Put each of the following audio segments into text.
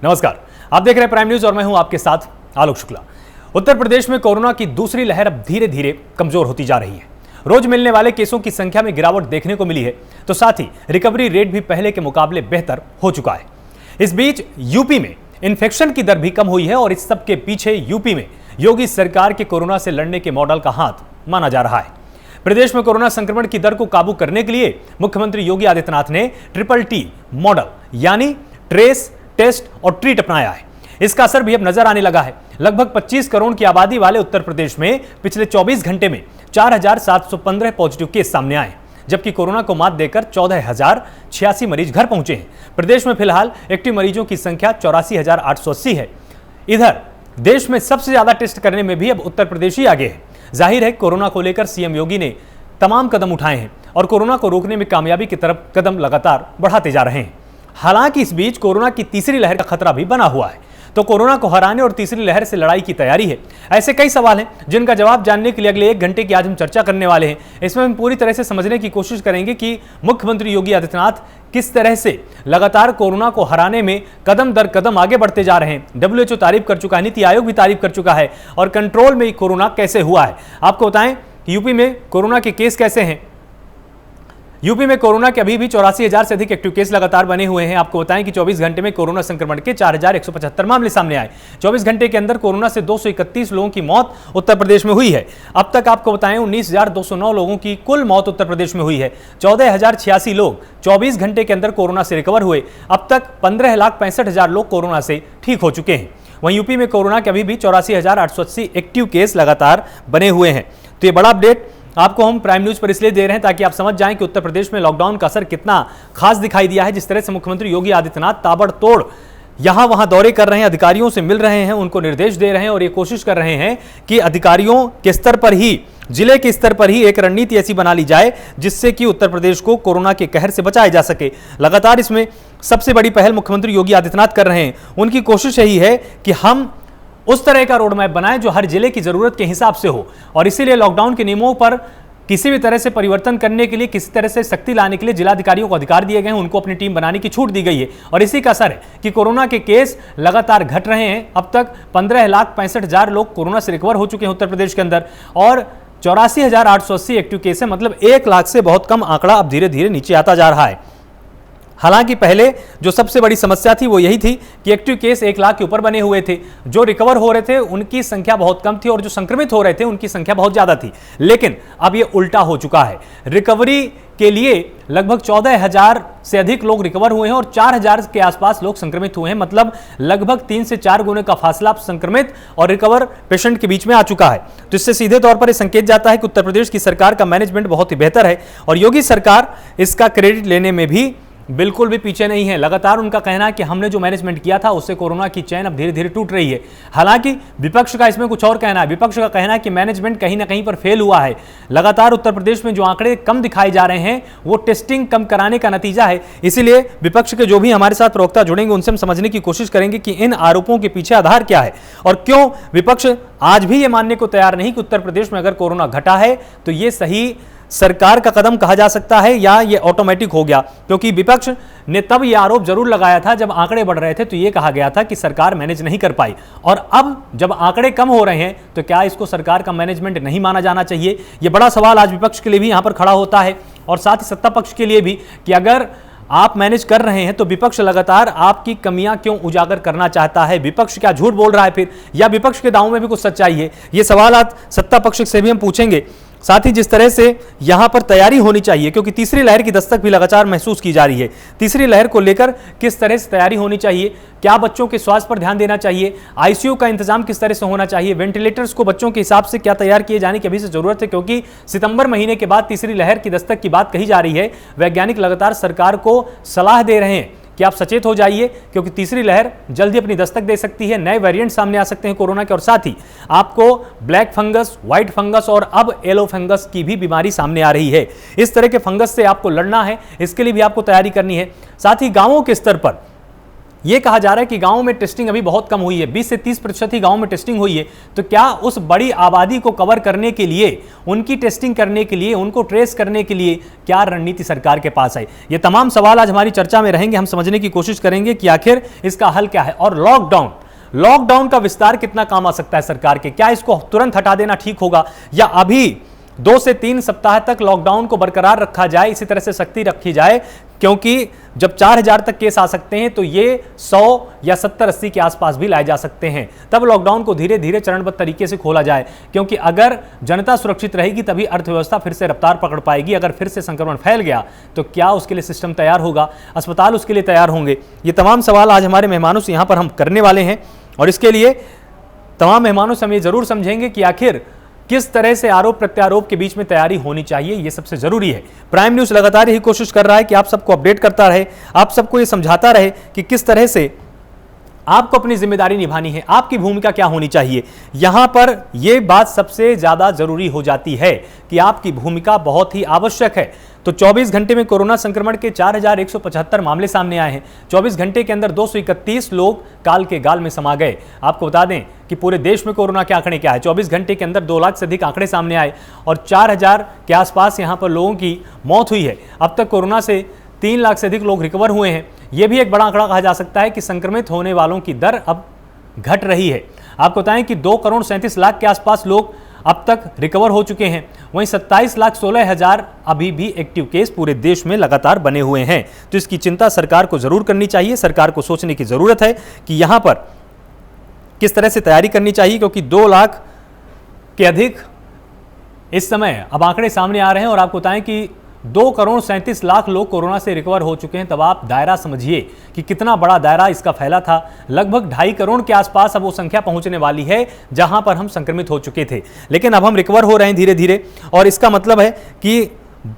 नमस्कार, आप देख रहे हैं प्राइम न्यूज और मैं हूं आपके साथ आलोक शुक्ला। उत्तर प्रदेश में कोरोना की दूसरी लहर अब धीरे धीरे कमजोर होती जा रही है। रोज मिलने वाले केसों की संख्या में गिरावट देखने को मिली है, तो साथ ही रिकवरी रेट भी पहले के मुकाबले बेहतर हो चुका है। इस बीच यूपी में इन्फेक्शन की दर भी कम हुई है और इस सब के पीछे यूपी में योगी सरकार के कोरोना से लड़ने के मॉडल का हाथ माना जा रहा है। प्रदेश में कोरोना संक्रमण की दर को काबू करने के लिए मुख्यमंत्री योगी आदित्यनाथ ने TTT मॉडल यानी ट्रेस, टेस्ट और ट्रीट अपनाया है। इसका असर भी अब नजर आने लगा है। लगभग 25 करोड़ की आबादी वाले उत्तर प्रदेश में पिछले 24 घंटे में 4,715 पॉजिटिव केस सामने आए, जबकि कोरोना को मात देकर 14,086 मरीज घर पहुंचे हैं। प्रदेश में फिलहाल एक्टिव मरीजों की संख्या 84,880 है। इधर देश में सबसे ज्यादा टेस्ट करने में भी अब उत्तर प्रदेश ही आगे है। जाहिर है, कोरोना को लेकर सीएम योगी ने तमाम कदम उठाए हैं और कोरोना को रोकने में कामयाबी की तरफ कदम लगातार बढ़ाते जा रहे हैं। हालांकि इस बीच कोरोना की तीसरी लहर का खतरा भी बना हुआ है, तो कोरोना को हराने और तीसरी लहर से लड़ाई की तैयारी है। ऐसे कई सवाल हैं जिनका जवाब जानने के लिए अगले 1 घंटे की आज हम चर्चा करने वाले हैं। इसमें हम पूरी तरह से समझने की कोशिश करेंगे कि मुख्यमंत्री योगी आदित्यनाथ किस तरह से लगातार कोरोना को हराने में कदम दर कदम आगे बढ़ते जा रहे हैं। WHO तारीफ कर चुका है, नीति आयोग भी तारीफ कर चुका है, और कंट्रोल में कोरोना कैसे हुआ है। आपको बताएं कि यूपी में कोरोना के केस कैसे हैं। यूपी में कोरोना के अभी भी 84,000 से अधिक एक्टिव केस लगातार बने हुए हैं। आपको बताएं कि 24 घंटे में कोरोना संक्रमण के 4,175 मामले सामने आए। 24 घंटे के अंदर कोरोना से 231 लोगों की मौत उत्तर प्रदेश में हुई है। अब तक आपको बताएं 19,209 लोगों की कुल मौत उत्तर प्रदेश में हुई है। 14,086 लोग 24 घंटे के अंदर कोरोना से रिकवर हुए। अब तक 15,65,000 लोग कोरोना से ठीक हो चुके हैं। वहीं यूपी में कोरोना के अभी भी 84,880 एक्टिव केस लगातार बने हुए हैं। तो ये बड़ा अपडेट आपको हम प्राइम न्यूज पर इसलिए दे रहे हैं ताकि आप समझ जाएं कि उत्तर प्रदेश में लॉकडाउन का असर कितना खास दिखाई दिया है। जिस तरह से मुख्यमंत्री योगी आदित्यनाथ ताबड़तोड़ यहां वहां दौरे कर रहे हैं, अधिकारियों से मिल रहे हैं, उनको निर्देश दे रहे हैं और ये कोशिश कर रहे हैं कि अधिकारियों के स्तर पर ही, जिले के स्तर पर ही एक रणनीति ऐसी बना ली जाए जिससे कि उत्तर प्रदेश को कोरोना के कहर से बचाया जा सके। लगातार इसमें सबसे बड़ी पहल मुख्यमंत्री योगी आदित्यनाथ कर रहे हैं। उनकी कोशिश यही है कि हम उस तरह का रोड मैप बनाएं जो हर जिले की जरूरत के हिसाब से हो, और इसीलिए लॉकडाउन के नियमों पर किसी भी तरह से परिवर्तन करने के लिए, किसी तरह से सख्ती लाने के लिए जिलाधिकारियों को अधिकार दिए गए हैं, उनको अपनी टीम बनाने की छूट दी गई है। और इसी का असर है कि कोरोना के केस लगातार घट रहे हैं। अब तक 15,65,000 लोग कोरोना से रिकवर हो चुके हैं उत्तर प्रदेश के अंदर, और 84,880 एक्टिव केस है। मतलब 1 लाख से बहुत कम आंकड़ा अब धीरे धीरे नीचे आता जा रहा है। हालांकि पहले जो सबसे बड़ी समस्या थी वो यही थी कि एक्टिव केस 1 लाख के ऊपर बने हुए थे। जो रिकवर हो रहे थे उनकी संख्या बहुत कम थी और जो संक्रमित हो रहे थे उनकी संख्या बहुत ज्यादा थी। लेकिन अब ये उल्टा हो चुका है। रिकवरी के लिए लगभग 14,000 से अधिक लोग रिकवर हुए हैं और 4,000 के आसपास लोग संक्रमित हुए हैं। मतलब लगभग 3 से 4 गुने का फासला संक्रमित और रिकवर पेशेंट के बीच में आ चुका है। तो इससे सीधे तौर पर यह संकेत जाता है कि उत्तर प्रदेश की सरकार का मैनेजमेंट बहुत ही बेहतर है और योगी सरकार इसका क्रेडिट लेने में भी बिल्कुल भी पीछे नहीं है। लगातार उनका कहना है कि हमने जो मैनेजमेंट किया था उससे कोरोना की चैन अब धीरे धीरे टूट रही है। हालांकि विपक्ष का इसमें कुछ और कहना है। विपक्ष का कहना है कि मैनेजमेंट कहीं ना कहीं पर फेल हुआ है। लगातार उत्तर प्रदेश में जो आंकड़े कम दिखाए जा रहे हैं वो टेस्टिंग कम कराने का नतीजा है। इसीलिए विपक्ष के जो भी हमारे साथ प्रवक्ता जुड़ेंगे उनसे हम समझने की कोशिश करेंगे कि इन आरोपों के पीछे आधार क्या है और क्यों विपक्ष आज भी ये मानने को तैयार नहीं कि उत्तर प्रदेश में अगर कोरोना घटा है तो ये सही सरकार का कदम कहा जा सकता है या ये ऑटोमेटिक हो गया। क्योंकि विपक्ष ने तब ये आरोप जरूर लगाया था जब आंकड़े बढ़ रहे थे, तो ये कहा गया था कि सरकार मैनेज नहीं कर पाई। और अब जब आंकड़े कम हो रहे हैं तो क्या इसको सरकार का मैनेजमेंट नहीं माना जाना चाहिए? ये बड़ा सवाल आज विपक्ष के लिए भी यहां पर खड़ा होता है और साथ ही सत्ता पक्ष के लिए भी कि अगर आप मैनेज कर रहे हैं तो विपक्ष लगातार आपकी कमियां क्यों उजागर करना चाहता है? विपक्ष क्या झूठ बोल रहा है फिर, या विपक्ष के दावों में भी कुछ सच्चाई है? ये सवाल आज सत्ता पक्ष से भी हम पूछेंगे। साथ ही जिस तरह से यहां पर तैयारी होनी चाहिए, क्योंकि तीसरी लहर की दस्तक भी लगातार महसूस की जा रही है। तीसरी लहर को लेकर किस तरह से तैयारी होनी चाहिए? क्या बच्चों के स्वास्थ्य पर ध्यान देना चाहिए? आईसीयू का इंतजाम किस तरह से होना चाहिए? वेंटिलेटर्स को बच्चों के हिसाब से क्या तैयार किए जाने की अभी से जरूरत है? क्योंकि सितंबर महीने के बाद तीसरी लहर की दस्तक की बात कही जा रही है। वैज्ञानिक लगातार सरकार को सलाह दे रहे हैं कि आप सचेत हो जाइए, क्योंकि तीसरी लहर जल्दी अपनी दस्तक दे सकती है। नए वेरिएंट सामने आ सकते हैं कोरोना के, और साथ ही आपको ब्लैक फंगस, व्हाइट फंगस और अब येलो फंगस की भी बीमारी सामने आ रही है। इस तरह के फंगस से आपको लड़ना है, इसके लिए भी आपको तैयारी करनी है। साथ ही गांवों के स्तर पर ये कहा जा रहा है कि गांव में टेस्टिंग अभी बहुत कम हुई है, 20 से 30% ही गांव में टेस्टिंग हुई है। तो क्या उस बड़ी आबादी को कवर करने के लिए, उनकी टेस्टिंग करने के लिए, उनको ट्रेस करने के लिए क्या रणनीति सरकार के पास है? ये तमाम सवाल आज हमारी चर्चा में रहेंगे। हम समझने की कोशिश करेंगे कि आखिर इसका हल क्या है। और लॉकडाउन का विस्तार कितना काम आ सकता है सरकार के? क्या इसको तुरंत हटा देना ठीक होगा, या अभी 2 से 3 सप्ताह तक लॉकडाउन को बरकरार रखा जाए, इसी तरह से सख्ती रखी जाए? क्योंकि जब 4000 तक केस आ सकते हैं तो ये 100 या 70-80 के आसपास भी लाए जा सकते हैं। तब लॉकडाउन को धीरे धीरे चरणबद्ध तरीके से खोला जाए, क्योंकि अगर जनता सुरक्षित रहेगी तभी अर्थव्यवस्था फिर से रफ्तार पकड़ पाएगी। अगर फिर से संक्रमण फैल गया तो क्या उसके लिए सिस्टम तैयार होगा, अस्पताल उसके लिए तैयार होंगे? ये तमाम सवाल आज हमारे मेहमानों से यहाँ पर हम करने वाले हैं, और इसके लिए तमाम मेहमानों से हम ये जरूर समझेंगे कि आखिर किस तरह से आरोप प्रत्यारोप के बीच में तैयारी होनी चाहिए। यह सबसे जरूरी है। प्राइम न्यूज लगातार यही कोशिश कर रहा है कि आप सबको अपडेट करता रहे, आप सबको यह समझाता रहे कि किस तरह से आपको अपनी जिम्मेदारी निभानी है, आपकी भूमिका क्या होनी चाहिए। यहां पर यह बात सबसे ज्यादा जरूरी हो जाती है कि आपकी भूमिका बहुत ही आवश्यक है। तो 24 घंटे में कोरोना संक्रमण के 4175 मामले सामने आए हैं। 24 घंटे के अंदर 231 लोग काल के गाल में समा गए। आपको बता दें कि पूरे देश में कोरोना के आंकड़े क्या है। 24 घंटे के अंदर 2 लाख से अधिक आंकड़े सामने आए और 4000 के आसपास यहां पर लोगों की मौत हुई है। अब तक कोरोना से 3 लाख से अधिक लोग रिकवर हुए हैं। यह भी एक बड़ा आंकड़ा कहा जा सकता है कि संक्रमित होने वालों की दर अब घट रही है। आपको बताएं कि 2 करोड़ 37 लाख के आसपास लोग अब तक रिकवर हो चुके हैं। वहीं 27,16,000 अभी भी एक्टिव केस पूरे देश में लगातार बने हुए हैं। तो इसकी चिंता सरकार को जरूर करनी चाहिए। सरकार को सोचने की जरूरत है कि यहां पर किस तरह से तैयारी करनी चाहिए, क्योंकि 2 लाख के अधिक इस समय अब आंकड़े सामने आ रहे हैं। और आपको बताएं कि 2 करोड़ 37 लाख लोग कोरोना से रिकवर हो चुके हैं। तब आप दायरा समझिए कि कितना बड़ा दायरा इसका फैला था। लगभग 2.5 करोड़ के आसपास अब वो संख्या पहुंचने वाली है जहां पर हम संक्रमित हो चुके थे। लेकिन अब हम रिकवर हो रहे हैं धीरे धीरे, और इसका मतलब है कि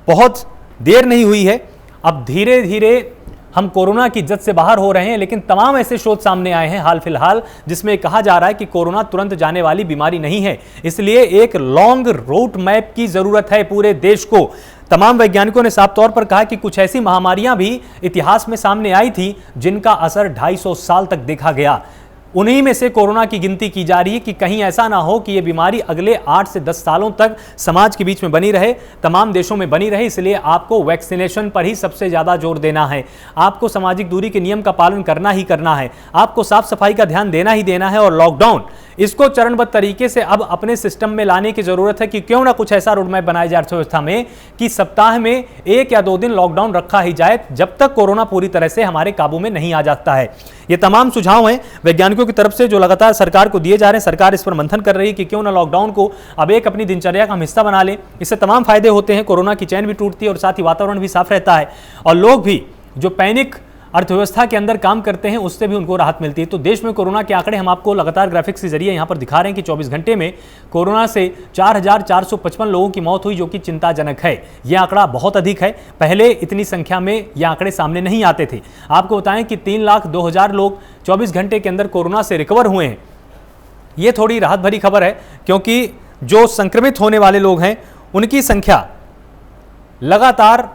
बहुत देर नहीं हुई है। अब धीरे धीरे हम कोरोना की जद से बाहर हो रहे हैं। लेकिन तमाम ऐसे शोध सामने आए हैं हाल फिलहाल जिसमें कहा जा रहा है कि कोरोना तुरंत जाने वाली बीमारी नहीं है। इसलिए एक लॉन्ग रूट मैप की जरूरत है पूरे देश को। तमाम वैज्ञानिकों ने साफ तौर पर कहा कि कुछ ऐसी महामारियां भी इतिहास में सामने आई थी जिनका असर 250 साल तक देखा गया। उन्हीं में से कोरोना की गिनती की जा रही है कि कहीं ऐसा ना हो कि यह बीमारी अगले 8 से 10 सालों तक समाज के बीच में बनी रहे, तमाम देशों में बनी रहे। इसलिए आपको वैक्सीनेशन पर ही सबसे ज्यादा जोर देना है। आपको सामाजिक दूरी के नियम का पालन करना ही करना है। आपको साफ सफाई का ध्यान देना ही देना है। और लॉकडाउन इसको चरणबद्ध तरीके से अब अपने सिस्टम में लाने की जरूरत है कि क्यों ना कुछ ऐसा रोडमैप बनाया जाए अर्थव्यवस्था में कि सप्ताह में 1 या 2 दिन लॉकडाउन रखा ही जाए जब तक कोरोना पूरी तरह से हमारे काबू में नहीं आ जाता है। ये तमाम सुझाव हैं वैज्ञानिकों की तरफ से जो लगातार सरकार को दिए जा रहे हैं। सरकार इस पर मंथन कर रही है कि क्यों ना लॉकडाउन को अब एक अपनी दिनचर्या का हिस्सा बना ले। इससे तमाम फायदे होते हैं। कोरोना की चैन भी टूटती है और साथ ही वातावरण भी साफ रहता है, और लोग भी जो पैनिक अर्थव्यवस्था के अंदर काम करते हैं उससे भी उनको राहत मिलती है। तो देश में कोरोना के आंकड़े हम आपको लगातार ग्राफिक्स के जरिए यहां पर दिखा रहे हैं कि 24 घंटे में कोरोना से 4,455 लोगों की मौत हुई, जो कि चिंताजनक है। यह आंकड़ा बहुत अधिक है। पहले इतनी संख्या में यह आंकड़े सामने नहीं आते थे। आपको बताएं कि 3,02,000 लोग 24 घंटे के अंदर कोरोना से रिकवर हुए हैं। यह थोड़ी राहत भरी खबर है, क्योंकि जो संक्रमित होने वाले लोग हैं उनकी संख्या लगातार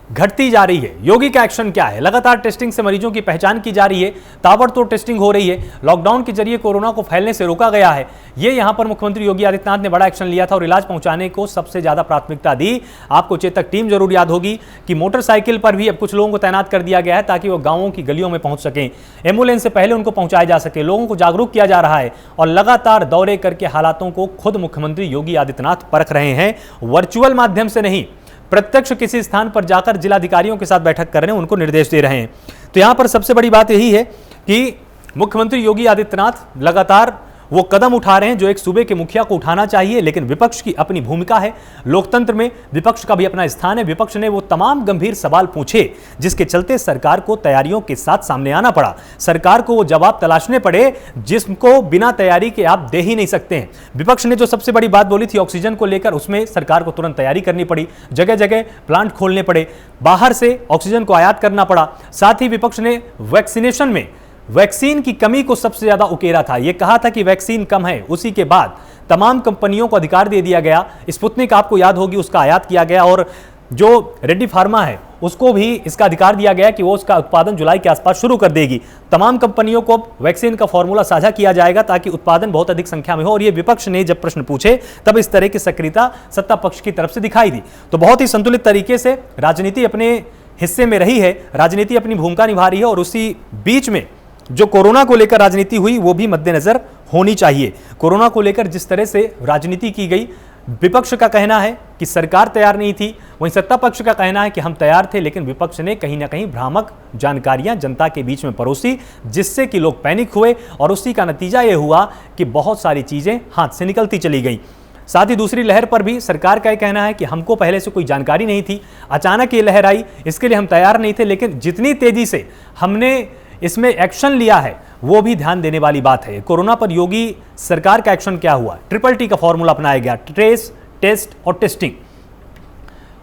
घटती जा रही है। योगी का एक्शन क्या है? लगातार टेस्टिंग से मरीजों की पहचान की जा रही है, ताबड़तोड़ टेस्टिंग हो रही है। लॉकडाउन के जरिए कोरोना को फैलने से रोका गया है। ये यहां पर मुख्यमंत्री योगी आदित्यनाथ ने बड़ा एक्शन लिया था और इलाज पहुंचाने को सबसे ज्यादा प्राथमिकता दी। आपको चेतक टीम जरूर याद होगी कि मोटरसाइकिल पर भी अब कुछ लोगों को तैनात कर दिया गया है ताकि वो गांवों की गलियों में पहुंच सकें, एम्बुलेंस से पहले उनको पहुंचाया जा सके। लोगों को जागरूक किया जा रहा है और लगातार दौरे करके हालातों को खुद मुख्यमंत्री योगी आदित्यनाथ परख रहे हैं। वर्चुअल माध्यम से नहीं, प्रत्यक्ष किसी स्थान पर जाकर जिलाधिकारियों के साथ बैठक कर रहे हैं, उनको निर्देश दे रहे हैं। तो यहां पर सबसे बड़ी बात यही है कि मुख्यमंत्री योगी आदित्यनाथ लगातार वो कदम उठा रहे हैं जो एक सूबे के मुखिया को उठाना चाहिए। लेकिन विपक्ष की अपनी भूमिका है, लोकतंत्र में विपक्ष का भी अपना स्थान है। विपक्ष ने वो तमाम गंभीर सवाल पूछे जिसके चलते सरकार को तैयारियों के साथ सामने आना पड़ा। सरकार को वो जवाब तलाशने पड़े जिसको बिना तैयारी के आप दे ही नहीं सकते हैं। विपक्ष ने जो सबसे बड़ी बात बोली थी ऑक्सीजन को लेकर, उसमें सरकार को तुरंत तैयारी करनी पड़ी। जगह जगह प्लांट खोलने पड़े, बाहर से ऑक्सीजन को आयात करना पड़ा। साथ ही विपक्ष ने वैक्सीनेशन में वैक्सीन की कमी को सबसे ज्यादा उकेरा था। यह कहा था कि वैक्सीन कम है। उसी के बाद तमाम कंपनियों को अधिकार दे दिया गया। स्पुतनिक आपको याद होगी, उसका आयात किया गया और जो रेड्डी फार्मा है उसको भी इसका अधिकार दिया गया कि वो उसका उत्पादन जुलाई के आसपास शुरू कर देगी। तमाम कंपनियों को वैक्सीन का फॉर्मूला साझा किया जाएगा ताकि उत्पादन बहुत अधिक संख्या में हो। और ये विपक्ष ने जब प्रश्न पूछे तब इस तरह की सक्रियता सत्ता पक्ष की तरफ से दिखाई दी। तो बहुत ही संतुलित तरीके से राजनीति अपने हिस्से में रही है, राजनीति अपनी भूमिका निभा रही है, और उसी बीच में जो कोरोना को लेकर राजनीति हुई वो भी मद्देनजर होनी चाहिए। कोरोना को लेकर जिस तरह से राजनीति की गई, विपक्ष का कहना है कि सरकार तैयार नहीं थी, वहीं सत्ता पक्ष का कहना है कि हम तैयार थे, लेकिन विपक्ष ने कहीं ना कहीं भ्रामक जानकारियां जनता के बीच में परोसी, जिससे कि लोग पैनिक हुए और उसी का नतीजा यह हुआ कि बहुत सारी चीजें हाथ से निकलती चली गई। साथ ही दूसरी लहर पर भी सरकार का यह कहना है कि हमको पहले से कोई जानकारी नहीं थी, अचानक ये लहर आई, इसके लिए हम तैयार नहीं थे, लेकिन जितनी तेजी से हमने इसमें एक्शन लिया है वो भी ध्यान देने वाली बात है। कोरोना पर योगी सरकार का एक्शन क्या हुआ? ट्रिपल टी का फॉर्मूला अपनाया गया, ट्रेस, टेस्ट और टेस्टिंग,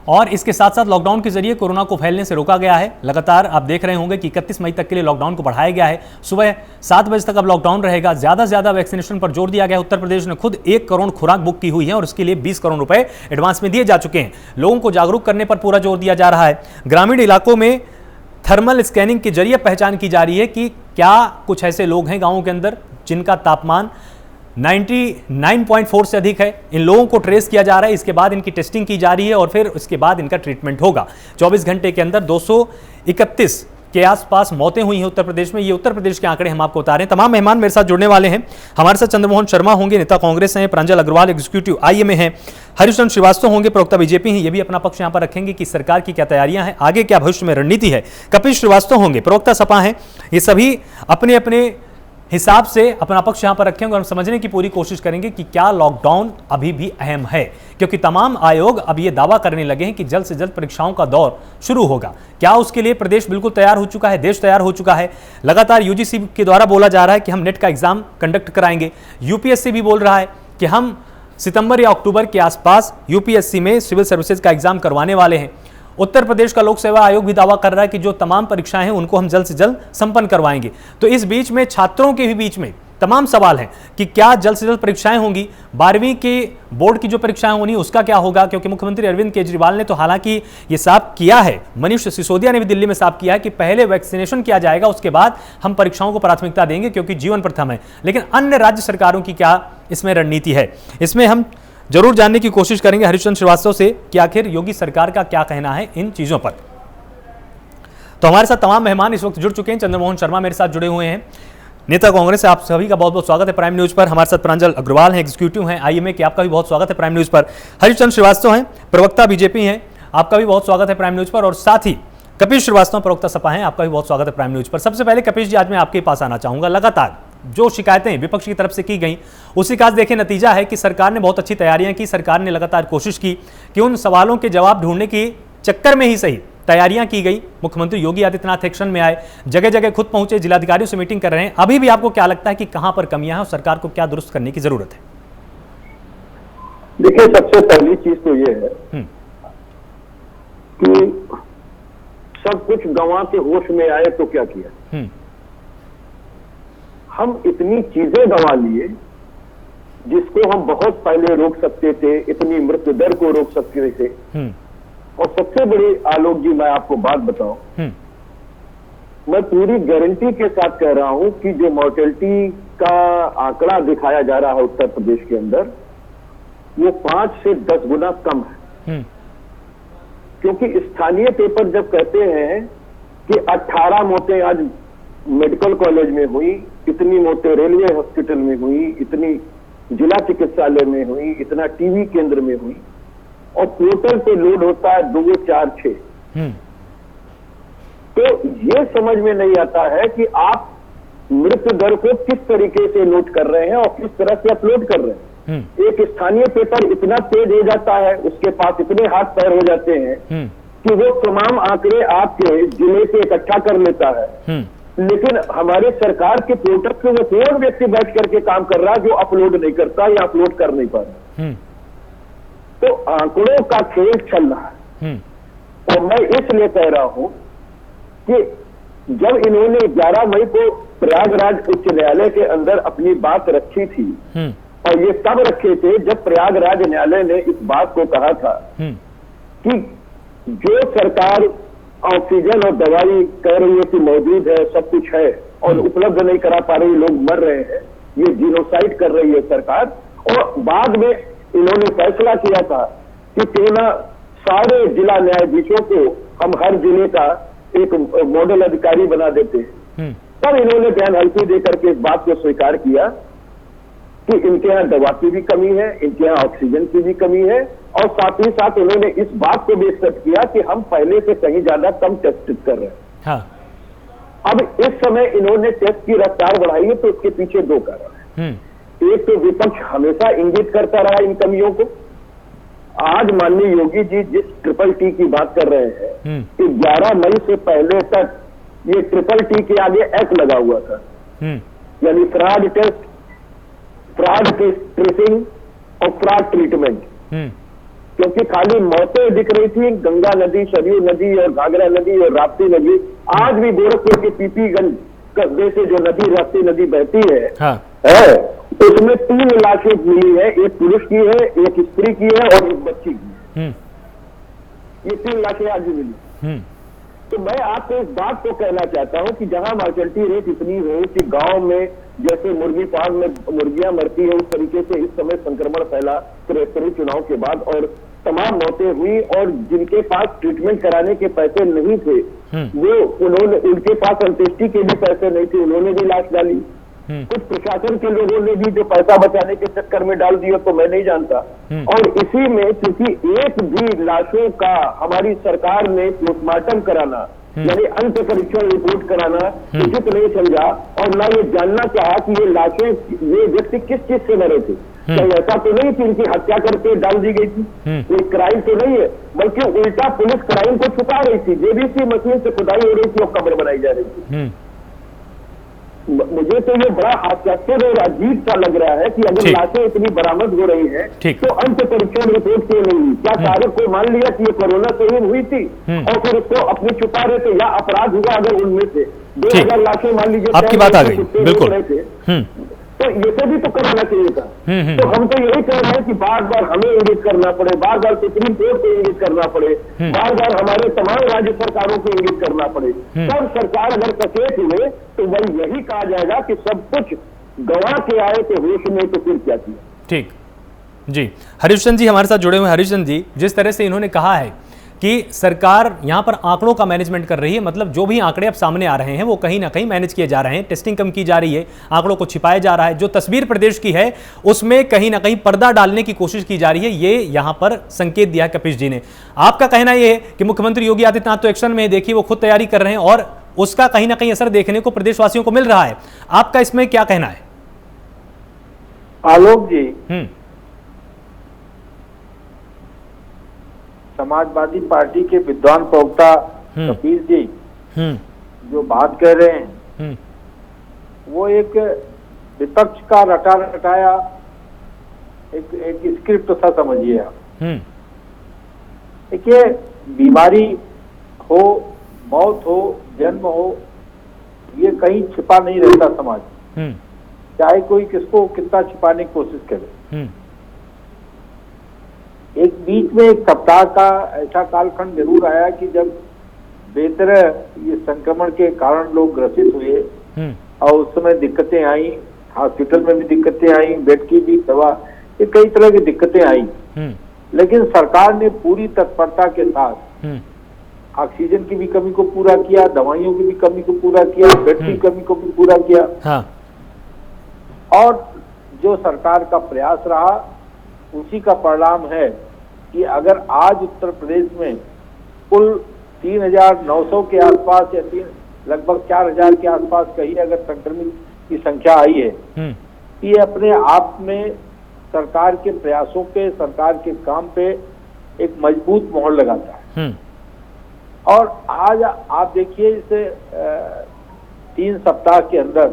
और इसके साथ साथ लॉकडाउन के जरिए कोरोना को फैलने से रोका गया है। लगातार आप देख रहे होंगे कि 31 मई तक के लिए लॉकडाउन को बढ़ाया गया है। सुबह 7 बजे तक अब लॉकडाउन रहेगा। ज्यादा से ज्यादा वैक्सीनेशन पर जोर दिया गया है। उत्तर प्रदेश ने खुद 1 करोड़ खुराक बुक की हुई है और उसके लिए 20 करोड़ रुपए एडवांस में दिए जा चुके हैं। लोगों को जागरूक करने पर पूरा जोर दिया जा रहा है। ग्रामीण इलाकों में थर्मल स्कैनिंग के जरिए पहचान की जा रही है कि क्या कुछ ऐसे लोग हैं गांवों के अंदर जिनका तापमान 99.4 से अधिक है। इन लोगों को ट्रेस किया जा रहा है, इसके बाद इनकी टेस्टिंग की जा रही है और फिर उसके बाद इनका ट्रीटमेंट होगा। 24 घंटे के अंदर 231 के आसपास मौतें हुई हैं उत्तर प्रदेश में। ये उत्तर प्रदेश के आंकड़े हम आपको बता रहे हैं। तमाम मेहमान मेरे साथ जुड़ने वाले हैं। हमारे साथ चंद्रमोहन शर्मा होंगे, नेता कांग्रेस हैं, प्रांजल अग्रवाल एग्जीक्यूटिव आईएमए हैं, हरिचंद्र श्रीवास्तव होंगे, प्रवक्ता बीजेपी हैं, ये भी अपना पक्ष यहां पर रखेंगे कि सरकार की क्या तैयारियां हैं, आगे क्या भविष्य में रणनीति है। कपिल श्रीवास्तव होंगे, प्रवक्ता सपा हैं। ये सभी अपने अपने हिसाब से अपना पक्ष यहां पर रखेंगे और हम समझने की पूरी कोशिश करेंगे कि क्या लॉकडाउन अभी भी अहम है, क्योंकि तमाम आयोग अब ये दावा करने लगे हैं कि जल्द से जल्द परीक्षाओं का दौर शुरू होगा। क्या उसके लिए प्रदेश बिल्कुल तैयार हो चुका है, देश तैयार हो चुका है? लगातार यूजीसी के द्वारा बोला जा रहा है कि हम नेट का एग्जाम कंडक्ट कराएंगे। यूपीएससी भी बोल रहा है कि हम सितंबर या अक्टूबर के आसपास यूपीएससी में सिविल सर्विसेज का एग्जाम करवाने वाले हैं। उत्तर प्रदेश का लोक सेवा आयोग भी दावा कर रहा है कि जो तमाम परीक्षाएं हैं उनको हम जल्द से जल्द संपन्न करवाएंगे। तो इस बीच में छात्रों के भी बीच में तमाम सवाल हैं कि क्या जल्द से जल्द परीक्षाएं होंगी। 12वीं के बोर्ड की जो परीक्षाएं होनी उसका क्या होगा, क्योंकि मुख्यमंत्री अरविंद केजरीवाल ने तो हालांकि ये साफ किया है, मनीष सिसोदिया ने भी दिल्ली में साफ किया है कि पहले वैक्सीनेशन किया जाएगा, उसके बाद हम परीक्षाओं को प्राथमिकता देंगे क्योंकि जीवन प्रथम है। लेकिन अन्य राज्य सरकारों की क्या इसमें रणनीति है, इसमें हम जरूर जानने की कोशिश करेंगे हरिचंद्र श्रीवास्तव से कि आखिर योगी सरकार का क्या कहना है इन चीजों पर। तो हमारे साथ तमाम मेहमान इस वक्त जुड़ चुके हैं। चंद्रमोहन शर्मा मेरे साथ जुड़े हुए हैं, नेता कांग्रेस है, आप सभी का बहुत बहुत स्वागत है प्राइम न्यूज पर। हमारे साथ प्रांजल अग्रवाल हैं, एग्जीक्यूटिव हैं आईएमए के, आपका भी बहुत स्वागत है प्राइम न्यूज पर। हरिचंद्र श्रीवास्तव हैं, प्रवक्ता बीजेपी हैं, आपका भी बहुत स्वागत है प्राइम न्यूज पर। और साथ ही कपिल श्रीवास्तव, प्रवक्ता सपा हैं, आपका भी बहुत स्वागत है प्राइम न्यूज पर। सबसे पहले कपिल जी, आज मैं आपके पास आना चाहूंगा। लगातार जो शिकायतें विपक्ष की तरफ से की गई उसी का देखिए नतीजा है कि सरकार ने बहुत अच्छी तैयारियां की। सरकार ने लगातार कोशिश की कि उन सवालों के जवाब ढूंढने की चक्कर में ही सही तैयारियां की गई। मुख्यमंत्री योगी आदित्यनाथ एक्शन में आए, जगह जगह खुद पहुंचे, जिलाधिकारियों से मीटिंग कर रहे हैं। अभी भी आपको क्या लगता है कि कहां पर कमियां हैं और सरकार को क्या दुरुस्त करने की जरूरत है? देखिए, सबसे पहली चीज तो ये है कि सब कुछ गंवा के होश में आए तो क्या किया। हम इतनी चीजें गंवा लिए जिसको हम बहुत पहले रोक सकते थे, इतनी मृत्यु दर को रोक सकते थे। और सबसे बड़ी, आलोक जी मैं आपको बात बताऊं, मैं पूरी गारंटी के साथ कह रहा हूं कि जो मॉर्टेलिटी का आंकड़ा दिखाया जा रहा है उत्तर प्रदेश के अंदर, वो 5 से 10 गुना कम है। क्योंकि स्थानीय पेपर जब कहते हैं कि 18 मौतें आज मेडिकल कॉलेज में हुई, इतनी मौतें रेलवे हॉस्पिटल में हुई, इतनी जिला चिकित्सालय में हुई, इतना टीवी केंद्र में हुई, और पोर्टल पे लोड होता है 2, 4, 6। तो ये समझ में नहीं आता है कि आप मृत्यु दर को किस तरीके से नोट कर रहे हैं और किस तरह से अपलोड कर रहे हैं। एक स्थानीय पेपर इतना तेज हो जाता है, उसके पास इतने हाथ पैर हो जाते हैं कि वो तमाम आंकड़े आपके जिले पे इकट्ठा कर लेता है। लेकिन हमारे सरकार के पोर्टल पे वो कौन व्यक्ति बैठ करके काम कर रहा है जो अपलोड नहीं करता या अपलोड कर नहीं पा रहा। तो आंकड़ों का खेल चल रहा है। और मैं इसलिए कह रहा हूं कि जब इन्होंने 11 मई को प्रयागराज उच्च न्यायालय के अंदर अपनी बात रखी थी, और ये तब रखे थे जब प्रयागराज न्यायालय ने इस बात को कहा था कि जो सरकार ऑक्सीजन और दवाई कह रही है कि मौजूद है, सब कुछ है, और उपलब्ध नहीं करा पा रही, लोग मर रहे हैं, ये जीनोसाइड कर रही है सरकार। और बाद में इन्होंने फैसला किया था कि क्यों ना सारे जिला न्यायाधीशों को हम हर जिले का एक मॉडल अधिकारी बना देते हैं। तब इन्होंने बयान हल्की देकर के इस बात को स्वीकार किया कि इनके यहाँ दवा की भी कमी है, इनके यहाँ ऑक्सीजन की भी कमी है, और साथ ही साथ उन्होंने इस बात को भी एक्सेप्ट किया कि हम पहले से कहीं ज्यादा कम टेस्ट कर रहे हैं। हाँ। अब इस समय इन्होंने टेस्ट की रफ्तार बढ़ाई है, तो उसके पीछे दो कारण हैं। एक तो विपक्ष हमेशा इंगित करता रहा इन कमियों को। आज माननीय योगी जी जिस ट्रिपल टी की बात कर रहे हैं कि 11 मई से पहले तक ये ट्रिपल टी के आगे एक्ट लगा हुआ था, यानी फ्रॉड टेस्ट, फ्रॉड ट्रेसिंग और फ्रॉड ट्रीटमेंट। क्योंकि खाली मौतें दिख रही थी, गंगा नदी, सरयू नदी और घाघरा नदी और राप्ती नदी, आज भी गोरखपुर के पीपीगंज कस्बे से जो नदी राप्ती नदी बहती है, उसमें 3 लाशें मिली है, एक पुरुष की है, एक स्त्री की है और एक बच्ची की है। ये 3 लाशें आज भी मिली। तो मैं आपको इस बात को कहना चाहता हूं कि जहां मॉर्टेलिटी रेट इतनी हो कि गांव में जैसे मुर्गी फार्म में मुर्गियां मरती है, उस तरीके से इस समय संक्रमण फैला त्रिस्तरीय चुनाव के बाद और तमाम मौतें हुई, और जिनके पास ट्रीटमेंट कराने के पैसे नहीं थे वो उन्होंने, उनके पास अंत्येष्टि के भी पैसे नहीं थे, उन्होंने भी लाश डाली। कुछ प्रशासन के लोगों ने भी जो पैसा बचाने के चक्कर में डाल दिया, तो मैं नहीं जानता। और इसी में क्योंकि एक भी लाशों का हमारी सरकार ने पोस्टमार्टम कराना, यानी अंत परीक्षण रिपोर्ट कराना उचित नहीं समझा, और ना ये जानना चाहा कि ये लाशें, ये व्यक्ति किस चीज से मरे थे। तो ऐसा तो नहीं कि इनकी हत्या करके डाल दी गई थी, कोई क्राइम तो नहीं है, बल्कि उल्टा पुलिस क्राइम को छुपा रही थी। जेबीसी मशीन से खुदाई हो रही थी और कब्र बनाई जा रही थी। मुझे तो ये बड़ा हास्यास्पद और अजीब सा लग रहा है कि अगर लाशें इतनी बरामद हो रही हैं तो अंत परीक्षण रिपोर्ट क्यों नहीं हुई? क्या सारे को मान लिया कि ये कोरोना से ही हुई थी और फिर उसको अपनी छुपा रहे थे, या अपराध हुआ अगर उनमें से 2000 लाशें मान लीजिए आपकी बात आ गई, बिल्कुल। तो ये से भी तो कराना चाहिए था। तो हम तो यही कह रहे हैं कि बार बार हमें इंगित करना पड़े, बार बार सुप्रीम कोर्ट को इंगित करना पड़े, बार बार हमारे तमाम राज्य सरकारों को इंगित करना पड़े। तब सरकार अगर सचेत हुए तो वही यही कहा जाएगा कि सब कुछ गंवा के आए तो होश में, तो फिर क्या किया। ठीक जी, हरीश चंद्र जी हमारे साथ जुड़े हुए। हरीश चंद्र जी, जिस तरह से इन्होंने कहा है कि सरकार यहां पर आंकड़ों का मैनेजमेंट कर रही है, मतलब जो भी आंकड़े अब सामने आ रहे हैं वो कहीं ना कहीं मैनेज किए जा रहे हैं, टेस्टिंग कम की जा रही है, आंकड़ों को छिपाया जा रहा है, जो तस्वीर प्रदेश की है उसमें कहीं ना कहीं पर्दा डालने की कोशिश की जा रही है, ये यहां पर संकेत दिया है कपिश जी ने। आपका कहना यह है कि मुख्यमंत्री योगी आदित्यनाथ तो एक्शन में, देखिए वो खुद तैयारी कर रहे हैं और उसका कहीं ना कहीं असर देखने को प्रदेशवासियों को मिल रहा है। आपका इसमें क्या कहना है? आलोक जी, समाजवादी पार्टी के विद्वान प्रवक्ता कपिल जी जो बात कर रहे हैं वो एक विपक्ष का रटा रटाया एक स्क्रिप्ट सा समझिए आप। देखिए, बीमारी हो, मौत हो, जन्म हो, ये कहीं छिपा नहीं रहता समाज, चाहे कोई किसको कितना छिपाने की कोशिश करे। एक बीच में एक सप्ताह का ऐसा कालखंड जरूर आया कि जब बेहतर ये संक्रमण के कारण लोग ग्रसित हुए और उस समय दिक्कतें आई, हॉस्पिटल में भी दिक्कतें आई, बेड की भी दवा, ये कई तरह की दिक्कतें आई। लेकिन सरकार ने पूरी तत्परता के साथ ऑक्सीजन की भी कमी को पूरा किया, दवाइयों की भी कमी को पूरा किया, बेड की कमी को भी पूरा किया। और जो सरकार का प्रयास रहा उसी का परिणाम है कि अगर आज उत्तर प्रदेश में कुल 3,900 के आसपास या लगभग 4,000 के आसपास कहीं अगर संक्रमित की संख्या आई है, ये अपने आप में सरकार के प्रयासों पे, सरकार के काम पे एक मजबूत मोहर लगाता है। और आज आप देखिए इसे 3 सप्ताह के अंदर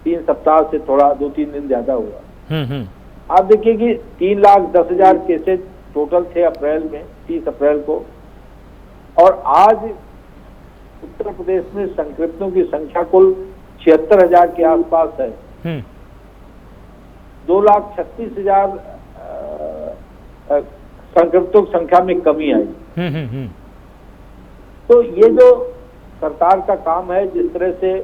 3 सप्ताह से थोड़ा 2-3 दिन ज्यादा हुआ। आप देखिए कि 3,10,000 केसेज टोटल थे अप्रैल में, 30 अप्रैल को, और आज उत्तर प्रदेश में संक्रमितों की संख्या कुल 76,000 के आसपास है। 2,36,000 संक्रमितों की संख्या में कमी आई। तो ये जो सरकार का काम है, जिस तरह से